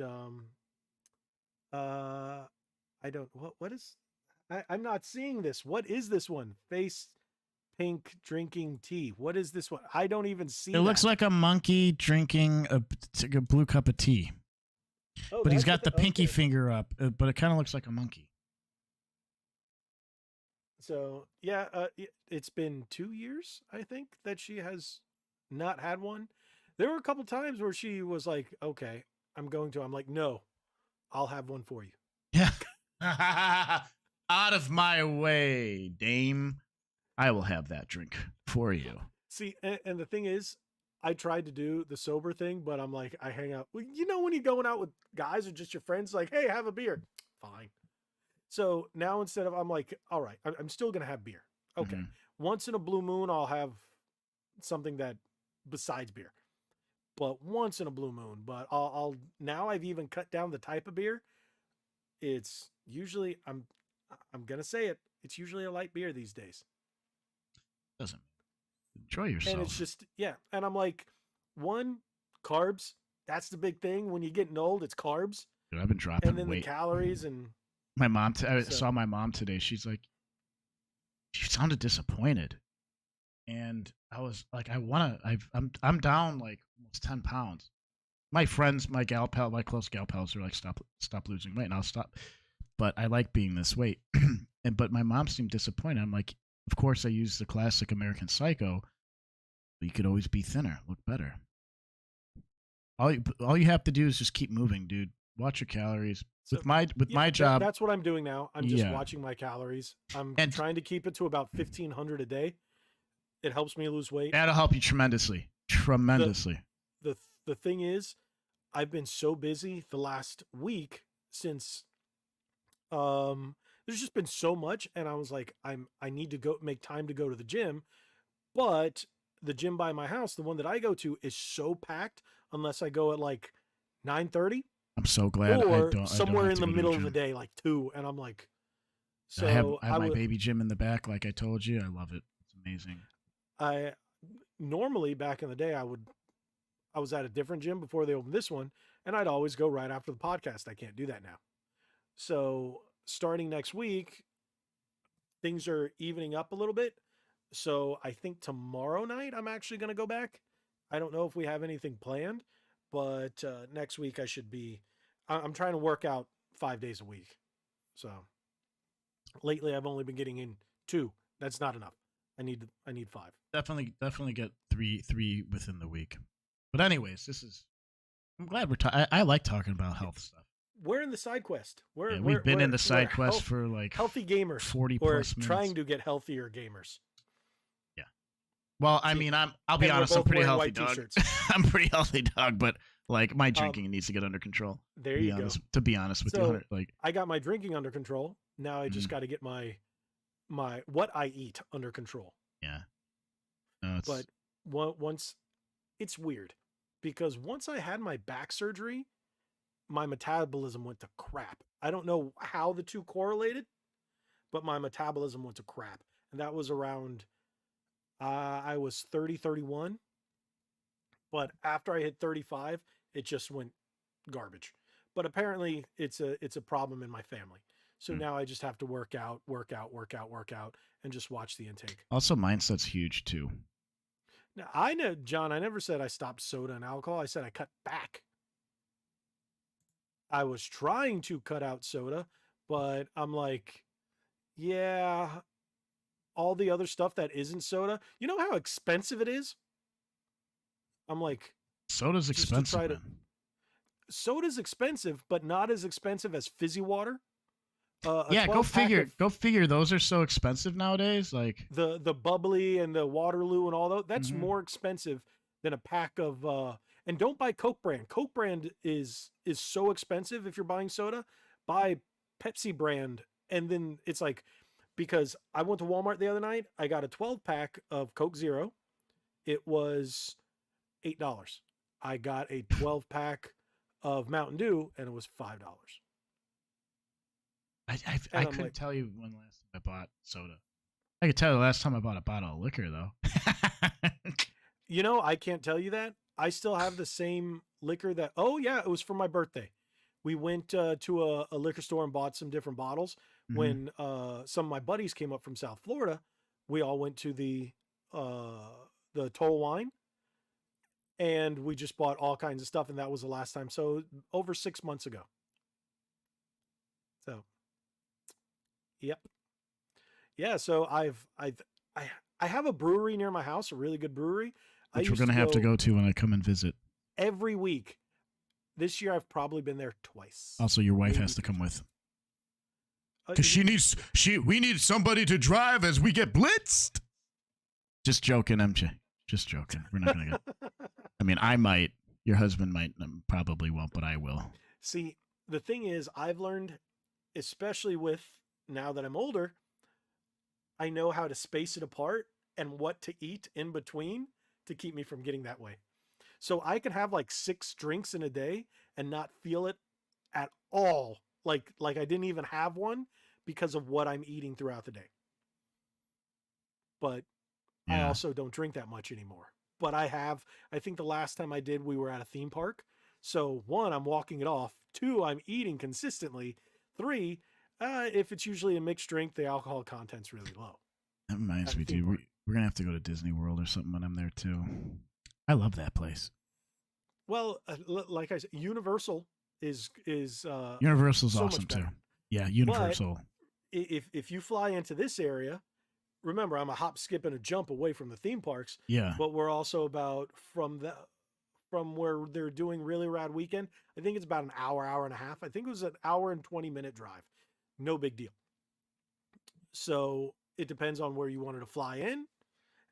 uh I don't what is I'm not seeing this. What is this one? Face pink drinking tea. What is this one? I don't even It see looks that. like a monkey drinking a blue cup of tea, Oh, but he's that's what got the pinky okay. finger up. But it kind of looks like a monkey. So yeah, it's been 2 years, I think, that she has not had one. There were a couple times where she was like, "Okay, I'm going to." I'm like, "No, I'll have one for you." Yeah. Out of my way, dame. I will have that drink for you. See, and the thing is, I tried to do the sober thing, but I'm like, I hang out. Well, you know, when you're going out with guys or just your friends, like, "Hey, have a beer." Fine. So now instead of, I'm like, all right, I'm still gonna have beer. Okay. Mhm. Once in a blue moon, I'll have something that besides beer. But once in a blue moon. But I'll now I've even cut down the type of beer. It's usually I'm gonna say it. It's usually a light beer these days. Doesn't enjoy And it's yourself. just, yeah. And I'm like, one, carbs. That's the big thing. When you're getting old, it's carbs. Dude, I've been And dropping then the weight. calories and My mom. I so saw my mom today. She's like, she sounded disappointed, and I was like, I'm down like almost 10 pounds. My friends, my gal pal, my close gal pals are like, stop losing weight, and I'll stop. But I like being this weight, but my mom seemed disappointed. I'm like, of course I use the classic American Psycho. But you could always be thinner, look better. All you have to do is just keep moving, dude. Watch your calories. so With my job, that's what I'm doing now. I'm just yeah, watching my calories. I'm and trying to keep it to about 1,500 a day. It helps me lose weight. that'll help you tremendously, the tremendously. the thing is, I've been so busy the last week since there's just been so much, and I was like, I need to go make time to go to the gym, but the gym by my house, the one that I go to, is so packed unless I go at like 9:30 I'm so glad or I don't somewhere have in to the go to a middle of the gym. day, like 2, and I'm like, I so have my baby gym in the back, like I told you. I love it. It's amazing. I normally back in the day I was at a different gym before they opened this one, and I'd always go right after the podcast. I can't do that now. So starting next week, things are evening up a little bit. So I think tomorrow night I'm actually going to go back. I don't know if we have anything planned, but next week I should be. I'm trying to work out 5 days a week. So lately I've only been getting in 2. That's not enough. I need 5. Definitely get three within the week. But anyways, this is. I'm glad we're. I like talking about health stuff. We're in the side quest. Yeah, we've been in the side quest for like healthy gamers 40 or plus minutes. trying to get healthier gamers. Yeah. Well, I See, mean, I'll be and we're honest, I'm both pretty wearing healthy white dog. t-shirts. I'm pretty healthy dog, but like my drinking needs to get under control. There you go. To be honest with So you, like I got my drinking under control. Now I just got to get my what I eat under control. yeah. No, But once it's weird because once I had my back surgery, my metabolism went to crap. I don't know how the two correlated, but my metabolism went to crap. And that was around I was 30, 31. But after I hit 35, it just went garbage. But apparently it's a problem in my family. So now I just have to work out, and just watch the intake. Also, mindset's huge too. Now I know, John, I never said I stopped soda and alcohol. I said I cut back. I was trying to cut out soda, but I'm like, yeah, all the other stuff that isn't soda. You know how expensive it is? I'm like, soda's just to expensive, try to. man. Soda's expensive, but not as expensive as fizzy water. Yeah, go 12 pack figure. of Go figure. Those are so expensive nowadays. Like the bubbly and the Waterloo and all that. That's Mhm. more expensive than a pack of. And don't buy Coke brand. Coke brand is so expensive if you're buying soda. Buy Pepsi brand, and then it's like, because I went to Walmart the other night. I got a 12 pack of Coke Zero. It was $8. I got a 12 pack of Mountain Dew, and it was $5. I And I'm couldn't like, tell you when the last time I bought soda. I could tell you the last time I bought a bottle of liquor though. I can't tell you that. I still have the same liquor that, oh, yeah, it was for my birthday. We went to a liquor store and bought some different bottles. Mhm. When some of my buddies came up from South Florida, we all went to the Total Wine, and we just bought all kinds of stuff. And that was the last time. So over 6 months ago. So, yep. Yeah, so I have a brewery near my house, a really good brewery. I Which we're used gonna to have to go go to when I come and visit. every week. This year I've probably been there twice, Also, your wife maybe has to 3 come times. with. Because You- we need somebody to drive as we get blitzed. Just joking, MJ. Just joking. We're not gonna get. I mean, I might. Your husband might. Probably won't, but I will. See, the thing is, I've learned, especially with now that I'm older, I know how to space it apart and what to eat in between to keep me from getting that way. So I can have like 6 drinks in a day and not feel it at all. Like I didn't even have one because of what I'm eating throughout the day. But I Yeah. also don't drink that much anymore. But I think the last time I did, we were at a theme park. So 1, I'm walking it off. 2, I'm eating consistently. 3, if it's usually a mixed drink, the alcohol content's really low. That reminds At a me, theme dude. park. We're gonna have to go to Disney World or something when I'm there too. I love that place. Well, like I said, Universal is Universal's so awesome much better. too. Yeah, But Universal. if you fly into this area, remember I'm a hop, skip, and a jump away from the theme parks. Yeah. But we're also about from where they're doing really rad weekend. I think it's about an hour and a half. I think it was an hour and 20-minute drive. No big deal. So it depends on where you wanted to fly in,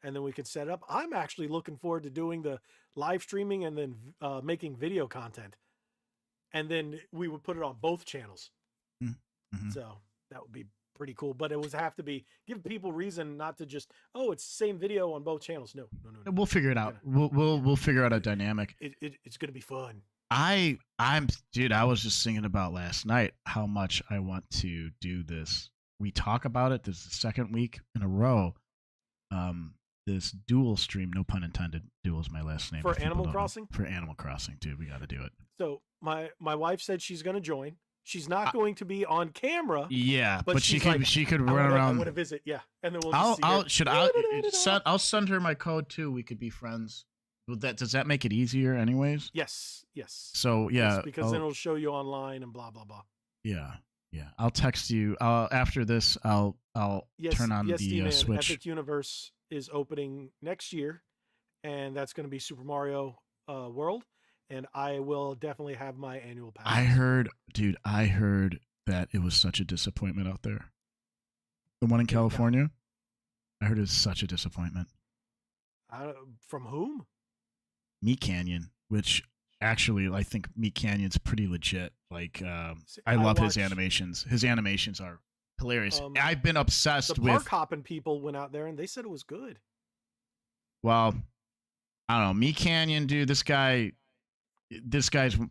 and then we can set up. I'm actually looking forward to doing the live streaming and then making video content, and then we would put it on both channels. Mm-hmm. So that would be pretty cool. But it would have to be give people reason not to just it's the same video on both channels. No. We'll figure it out. We'll figure out a dynamic. It's gonna be fun. Dude, I was just thinking about last night how much I want to do this. We talk about it. This is the second week in a row. This dual stream, no pun intended. Dual is my last name. For Animal Crossing? For Animal Crossing, dude. We got to do it. So my wife said she's going to join. She's not going to be on camera. Yeah, but she could run around. I want to visit. Yeah, and then we'll. I'll send her my code too. We could be friends. Does that make it easier, anyways? Yes. So yeah, yes, because then it'll show you online and blah blah blah. Yeah. I'll text you. After this, I'll turn on the Switch. Epic Universe is opening next year, and that's going to be Super Mario World, and I will definitely have my annual pass. I heard that it was such a disappointment out there. The one in California, I heard it was such a disappointment. From whom? Meat Canyon, which actually I think Meat Canyon's pretty legit. Like, I love his animations. His animations are hilarious. I've been obsessed with. The park hopping people went out there and they said it was good. Well, I don't know. Meat Canyon, dude. This guy's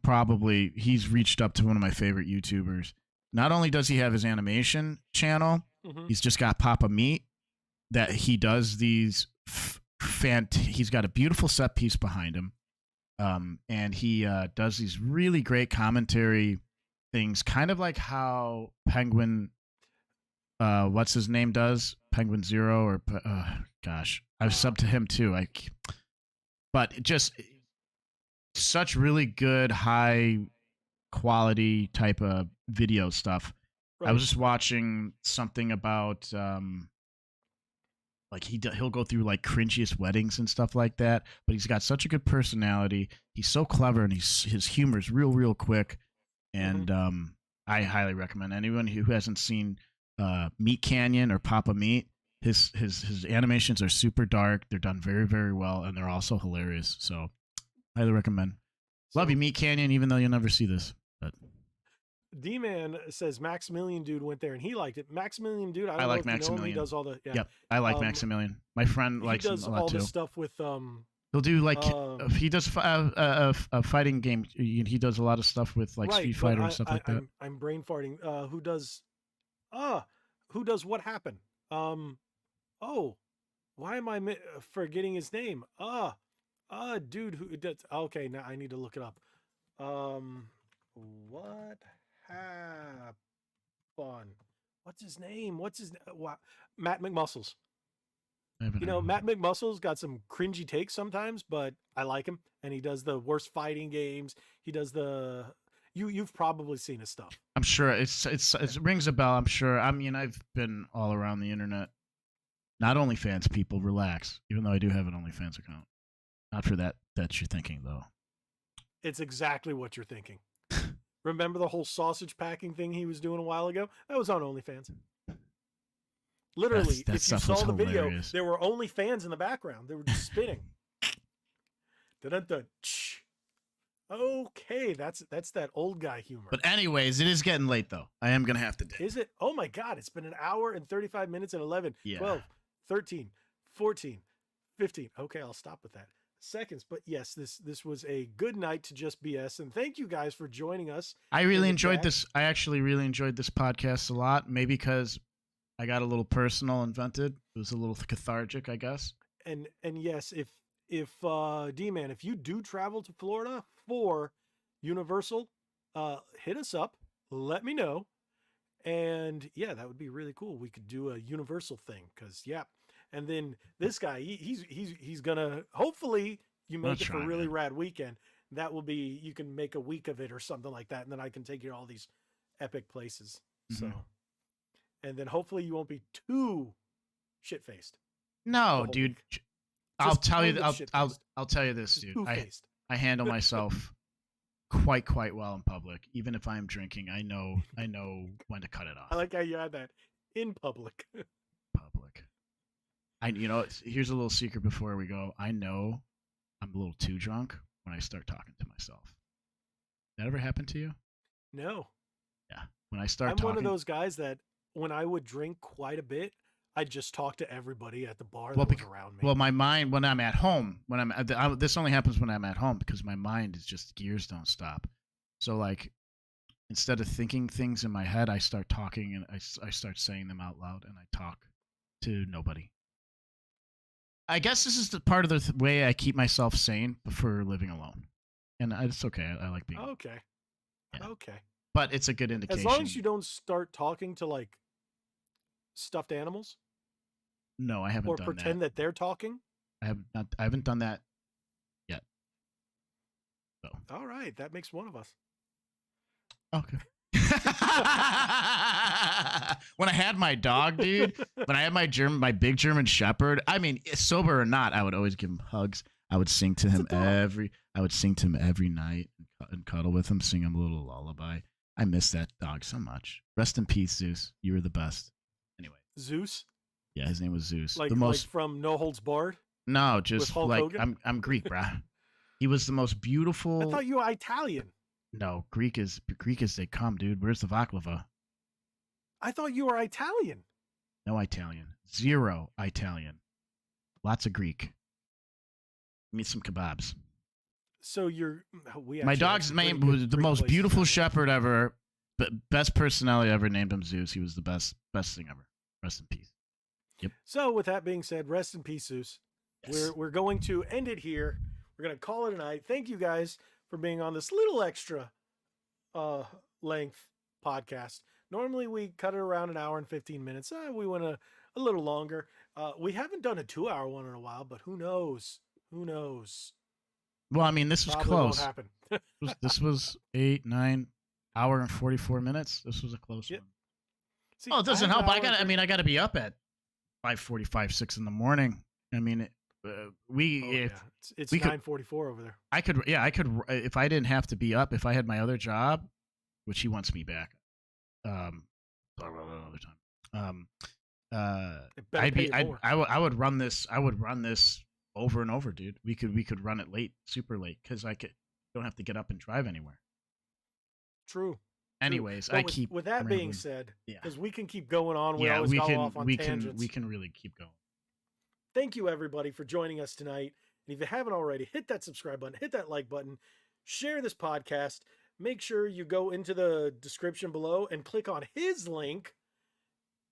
probably, he's reached up to one of my favorite YouTubers. Not only does he have his animation channel, he's just got Papa Meat that he does these he's got a beautiful set piece behind him. And he does these really great commentary things, kind of like how Penguin, what's his name does? Penguin Zero, or gosh, I've subbed to him too. But just such really good, high quality type of video stuff. Right. I was just watching something about like he'll go through like cringiest weddings and stuff like that, but he's got such a good personality. He's so clever, and his humor is real quick. And I highly recommend anyone who hasn't seen Meat Canyon or Papa Meat. His animations are super dark. They're done very, very well, and they're also hilarious. So highly recommend. Love you, Meat Canyon, even though you'll never see this. But D-Man says Maximilian Dude went there and he liked it. Maximilian Dude, I like Maximilian. He does all the Yep, I like Maximilian. My friend likes him a lot too. He does all the stuff with He'll do like he does a fighting game. He does a lot of stuff with like Street Fighter and stuff like that. I'm brain farting. Who does What Happened? Oh, why am I forgetting his name? Dude who does? Okay, now I need to look it up. What happened? What's his name? Matt McMuscles. Matt McMuscles got some cringy takes sometimes, but I like him. And he does the worst fighting games. He does You've probably seen his stuff. I'm sure it rings a bell. I'm sure. I mean, I've been all around the internet. Not OnlyFans people, relax. Even though I do have an OnlyFans account. Not for that you're thinking though. It's exactly what you're thinking. Remember the whole sausage packing thing he was doing a while ago? That was on OnlyFans. Literally, that if you stuff saw was the video, hilarious. there were only fans in the background. They were just spinning. Dun-dun-dun. Okay, that's that old guy humor. But anyways, it is getting late though. I am gonna have to dip. Is it? Oh my God, it's been an hour and 35 minutes and 11, Yeah. 12, 13, 14, 15. Okay, I'll stop with that. Seconds. But yes, this was a good night to just BS. And thank you guys for joining us. I really enjoyed this. I actually really enjoyed this podcast a lot. Maybe because I got a little personal and vented. It was a little cathartic, I guess. And yes, if D-Man, if you do travel to Florida for Universal, hit us up, let me know. And yeah, that would be really cool. We could do a Universal thing because and then this guy, he's gonna, hopefully you make it for a really rad weekend. That will be, you can make a week of it or something like that, and then I can take you to all these epic places. Mm-hmm. So, and then hopefully you won't be too shit faced. No, dude. I'll tell you. I'll tell you this, dude. I handle myself quite well in public. Even if I'm drinking, I know when to cut it off. I like how you had that in public. Public. Here's a little secret before we go. I know I'm a little too drunk when I start talking to myself. That ever happened to you? No. Yeah. When I start I'm talking, one of those guys that when I would drink quite a bit, I just talk to everybody at the bar that was around me. Well, my mind, when I'm at home, this only happens when I'm at home because my mind is just, gears don't stop. So like, instead of thinking things in my head, I start talking and I start saying them out loud and I talk to nobody. I guess this is the part of the way I keep myself sane for living alone. And it's okay. I like being okay. Yeah. Okay. But it's a good indication. As long as you don't start talking to like stuffed animals. No, I haven't done that. Or pretend that they're talking. I haven't done that yet. So. All right, that makes one of us. Okay. When I had my dog, dude, when I had my big German Shepherd, I mean, sober or not, I would always give him hugs. I would sing to him every night and cuddle with him, sing him a little lullaby. I miss that dog so much. Rest in peace, Zeus. You were the best. Anyway. Zeus? Yeah, his name was Zeus. Like from No Holds Barred? No, just like I'm Greek, bruh. He was the most beautiful. I thought you were Italian. No, Greek as they come, dude. Where's the baklava? I thought you were Italian. No Italian. Zero Italian. Lots of Greek. Give me some kebabs. So my dog's name was the most beautiful shepherd ever. Best personality ever. Named him Zeus. He was the best thing ever. Rest in peace. Yep. So with that being said, rest in peace, Zeus. Yes. We're going to end it here. We're going to call it a night. Thank you guys for being on this little extra length podcast. Normally we cut it around an hour and 15 minutes. We went a little longer. We haven't done a 2-hour one in a while, but who knows? Who knows? Well, I mean, this was Probably close. Won't happen. This was 8-9 hour and 44 minutes. This was a close one. See, it doesn't help. I got to be up at 5:45, 6 in the morning. I mean, it's 9:44 over there. I could if I didn't have to be up, if I had my other job, which he wants me back. Talk about that another time. I would run this. I would run this over and over, dude. We could run it late, super late, because don't have to get up and drive anywhere. True. Anyways, with that being said, because we can keep going on. We always go off on tangents. We can really keep going. Thank you, everybody, for joining us tonight. And if you haven't already, hit that subscribe button, hit that like button, share this podcast. Make sure you go into the description below and click on his link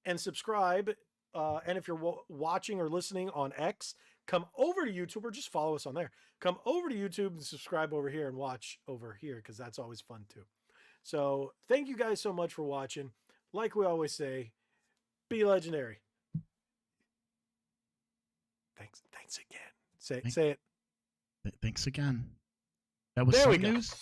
and subscribe. And if you're watching or listening on X, come over to YouTube or just follow us on there. Come over to YouTube and subscribe over here and watch over here because that's always fun too. So thank you guys so much for watching. Like we always say, be legendary. Thanks again. Say it. Thanks again. That was some news.